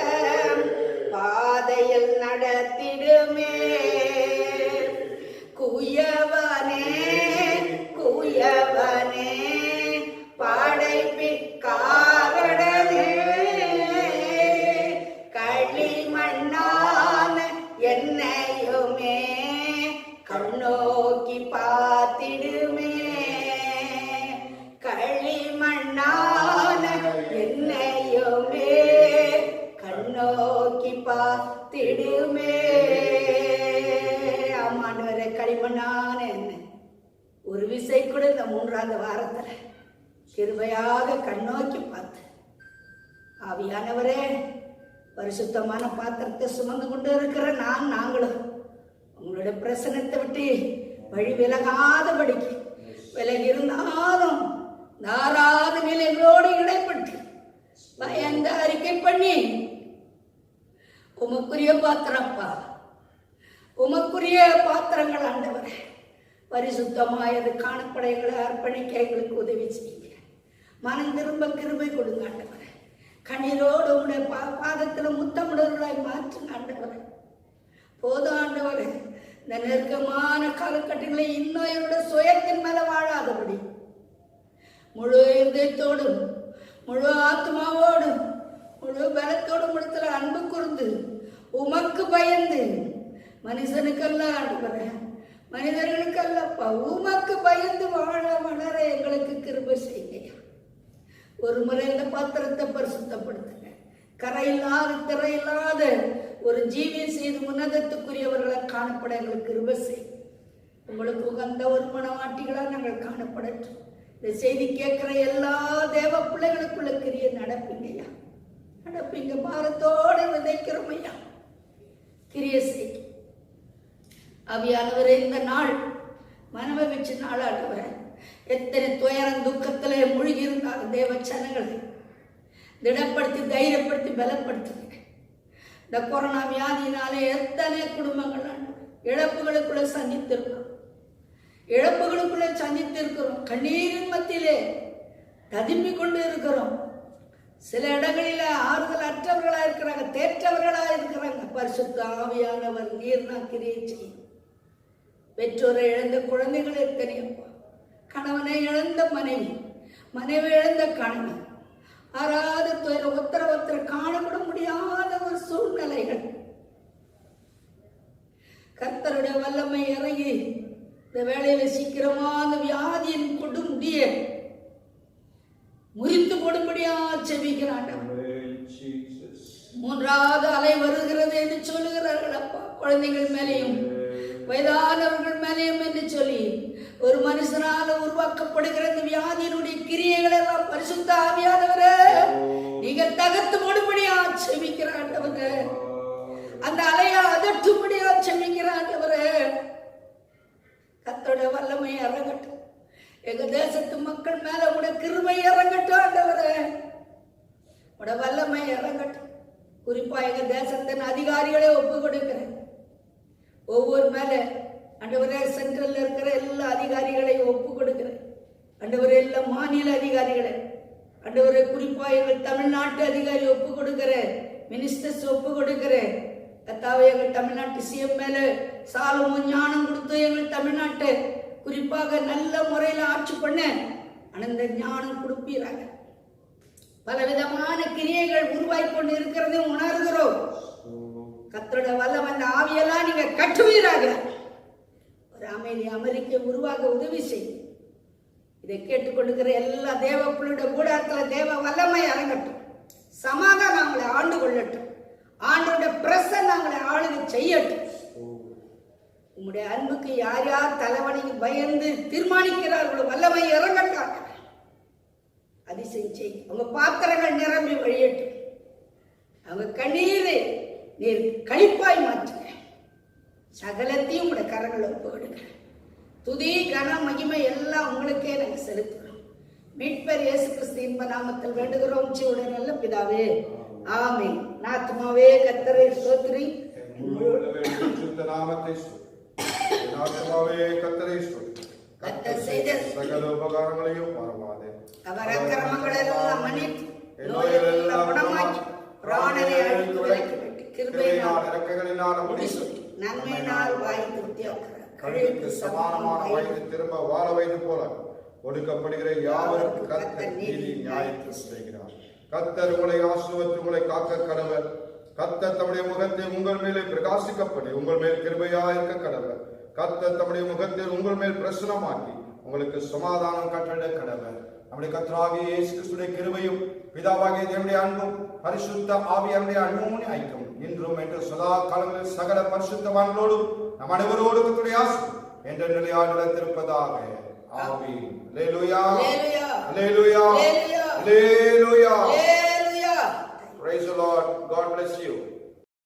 பாதையில் நடத்திடுமே. குயவனே குயவனே படைப்பிற்காரடனே களிமண்ணான என்னையுமே கண்ணோக்கி பார்த்திடுமே. காத்திடுமே. ஆமாண்டவரே, களிமண்ணான என்ன ஒரு விசை கூட இந்த 3ஆவது வாரத்துல கிருபையாக கண்ணோக்கி பார்த்து, ஆவியானவரே, பரிசுத்தமான பாத்திரத்தை சுமந்து கொண்டு இருக்கிற நாங்களும் உங்களுடைய பிரசனத்தை விட்டு வழி விலகாதபடிக்கு, விலகி இருந்தாலும் ஆராதனையில் எங்களோடு இடைப்பட்டு பயந்த அறிக்கை பண்ணி, உமக்குரிய பாத்திரப்பா, உமக்குரிய பாத்திரங்கள் ஆண்டவரே, பரிசுத்தமாயது காணப்பட எங்களை அர்ப்பணிக்க எங்களுக்கு உதவி செய்யுங்க. மனம் திரும்ப கிருபை கொடுங்க ஆண்டவரே. கண்ணீரோடு உடைய பாதத்தில் முத்தமிடர்களாய் மாற்றுங்க ஆண்டவரே. போதும் ஆண்டவரே, இந்த நெருக்கமான காலகட்டங்களை இன்னும் என்னுடைய சுயத்தின் மேல வாழாதபடி முழு இதயத்தோடும் முழு ஆத்மாவோடும் முழு பலத்தோடும் இடத்துல அன்பு கூர்ந்து உமக்கு பயந்து, மனுஷனுக்கல்ல ஆண்டவரே, மனிதர்களுக்கல்லப்பா, உமக்கு பயந்து வாழ வளர எங்களுக்கு கிருபை செய்யுங்க. ஒரு முறை இந்த பாத்திரத்தை பரிசுத்தப்படுத்துங்க. கரையில்லாத திரையில்லாத ஒரு ஜீவியம் செய்து உன்னதத்துக்குரியவர்களை காணப்பட எங்களுக்கு கிருபை செய்யும். உங்களுக்கு உகந்த ஒரு மனவாட்டிகளா நாங்கள் காணப்படட்டும். இந்த செய்தி கேட்கிற எல்லா தேவ பிள்ளைகளுக்குள்ள கிரிய நடப்பீங்கய்யா, நடப்பீங்க. பாரத்தோடு விதைக்கிறோமையா, கிரிய செய்ய. ஆவியானவரே, இந்த நாள் மனமகிழ்ச்சி நாளாடுவர, எத்தனை துயரம் துக்கத்திலே மூழ்கி இருந்தாலும் தேவ ஜனங்களை திடப்படுத்தி தைரியப்படுத்தி பலப்படுத்துங்க. இந்த கொரோனா வியாதியினாலே எத்தனை குடும்பங்கள் இழப்புகளுக்குள்ள சந்தித்திருக்கிறோம். கண்ணீரின் மத்தியிலே ததும்பி கொண்டு இருக்கிறோம். சில இடங்களில ஆறுதல் அற்றவர்களா இருக்கிறாங்க, தேற்றவர்களா இருக்கிறாங்க. பரிசுத்த ஆவியானவர் நீர்னா கிரியை செய்யும். பெற்றோரை இழந்த குழந்தைகள் எத்தனையப்பா, கணவனை இழந்த மனைவி, மனைவி இழந்த கணவன், ஆறாத துயரம், ஒத்தர காணப்பட முடியாத ஒரு சூழ்நிலைகள். கர்த்தருடைய வல்லமை இறங்கி இந்த வேளையில சீக்கிரமா அந்த வியாதியின் கொடுமுடிய முறித்து போடும்படியா செபிக்கிறான். 3வது அலை வருகிறது என்று சொல்லுகிறார்கள் அப்பா. குழந்தைகள் மேலேயும் வயதானவர்கள் மேலேயும் என்று சொல்லி ஒரு மனுஷனால உருவாக்கப்படுகிற இந்த வியாதியினுடைய கிரியைகள் எல்லாம் பரிசுத்த ஆவியானவரே நீங்க தகர்த்து போடும்படியா செபிக்கிறாண்டவரே. அந்த அலையா அதட்டும்படியா செபிக்கிறாண்டவரே. கர்த்தருடைய வல்லமை இறங்கட்டும். எங்க தேசத்து மக்கள் மேல உடைய கிருபை இறங்கட்டும் ஆண்டவரே. உடைய வல்லமை இறங்கட்டும். குறிப்பா எங்க தேசத்தின் அதிகாரிகளே ஒப்பு கொடுக்கிறேன். ஒவ்வொரு மேல ஆண்டவரே, சென்ட்ரல்ல இருக்கிற எல்லா அதிகாரிகளையும் ஒப்பு கொடுக்கிறேன் ஆண்டவரே. எல்லா மாநில அதிகாரிகளை ஆண்டவரே, குறிப்பா எங்கள் தமிழ்நாட்டு அதிகாரி ஒப்பு கொடுக்கிறேன். மினிஸ்டர்ஸ் ஒப்பு கொடுக்கிறேன். கர்த்தாவே, எங்கள் தமிழ்நாட்டு சிஎம் மேல சாலமும் ஞானம் கொடுத்து எங்கள் தமிழ்நாட்டை குறிப்பாக நல்ல முறையில ஆட்சி பண்ண அனந்த ஞானம் கொடுப்பீராங்க. பலவிதமான கிரியைகள் உருவாய் கொண்டு இருக்கிறதை உணர்கிறோம். கர்த்தருடைய வல்லமை அந்த ஆவியெல்லாம் நீங்க கட்டுவீராக. ஒரு அமைதி அமெரிக்க உருவாக உதவி செய்யும். இதை கேட்டுக்கொண்டிருக்கிற எல்லா தேவ பிள்ளையுடைய கூடாரத்துல தேவ வல்லமை இறங்கட்டும். சமாதானம் அவங்களை ஆண்டு கொள்ளட்டும். ஆண்டோட பிரசன் அவங்களை ஆளுகை செய்யட்டும். உங்களுடைய அன்புக்கு யார் யார் தலைவனைக்கு பயந்து தீர்மானிக்கிறார்களோ வல்லமை இறங்கட்டாங்க. அதிசயம் செய். அவங்க பாத்திரங்கள் நிரம்பி வழியட்டும். அவங்க கண்ணீரை நீர் கழிப்பாய் மாற்றுங்க. சகலத்தையும் உங்களுடைய கரங்களை ஒப்புவிடுங்க. துதி கன மகிமை எல்லாம் உங்களுக்கே நாங்கள் செலுத்துகிறோம். மீட்பர் இயேசு கிறிஸ்து இன்ப நாமத்தில் வேண்டுகிறோம் ஜீவனுடைய நல்ல பிதாவே, ஆமென். ஆத்துமாவே கர்த்தரை ஸ்தோத்திரி. கர்த்தர் செய்த சகல உபகாரங்களையும் மறவாதே. அவர் அக்கிரமங்களை எல்லாம் மன்னித்து நோயெல்லாம் குணமாக்கி பிராணனை அழித்து விலக்கி விட்டு கிருபையினால் இரக்கங்களினால் முடிசூட்டி நன்மையினால் வாய் திருப்தியாக்குகிறார். கழுகுக்கு சமானமான வயது திரும்ப வாழ வைத்து போல ஒடுக்கப்படுகிற யாவருக்கும் கர்த்தர் நீதி நியாயத்தை செய்கிறார். கர்த்தர் உங்களை ஆசீர்வதித்து உங்களை காக்க கடவர். கர்த்தர் தம்முடைய முகத்தை உங்கள் மேலே பிரகாசிக்கப்படி உங்கள் மேல் கிருபையாயிருக்க கடவர். கர்த்தர் தம்முடைய முகத்தில் உங்கள் மேல் பிரசனமாக்கி உங்களுக்கு சமாதானம் கட்டளை கடவர். நம்முடைய கர்த்தராகிய இயேசு கிறிஸ்துவின் கிருபையும் பிதாவாகிய தேவனுடைய அன்பும் பரிசுத்த ஆவியாருடைய அன்பும் ஐக்கியம் இன்றும் என்று சதா காலங்களில் சகல பரிசுத்தவான்களோடும் நம் அனைவரோடு கர்த்தருடைய ஆசை என்ற நிலையால் நிலைத்திருப்பதாக. ஆமென். அல்லேலூயா. Hallelujah. Hallelujah. Hallelujah. Hallelujah. Hallelujah. Praise the Lord. God bless you.